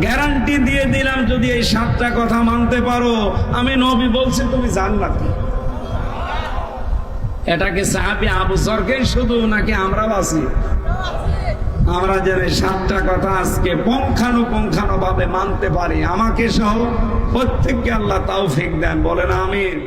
গ্যারান্টি দিয়ে দিলাম যদি এই 7টা কথা মানতে পারো, আমি নবী বলছি তুমি জান্নাতি। এটাকে সাহাবী আবু যরকে শুধু নাকি আমরা বাসি? আমরা যেন 7টা কথা আজকে পুঙ্খানুপুঙ্খানুভাবে মানতে পারি, আমাকে সহ প্রত্যেককে আল্লাহ তৌফিক দেন। বলেন আমিন।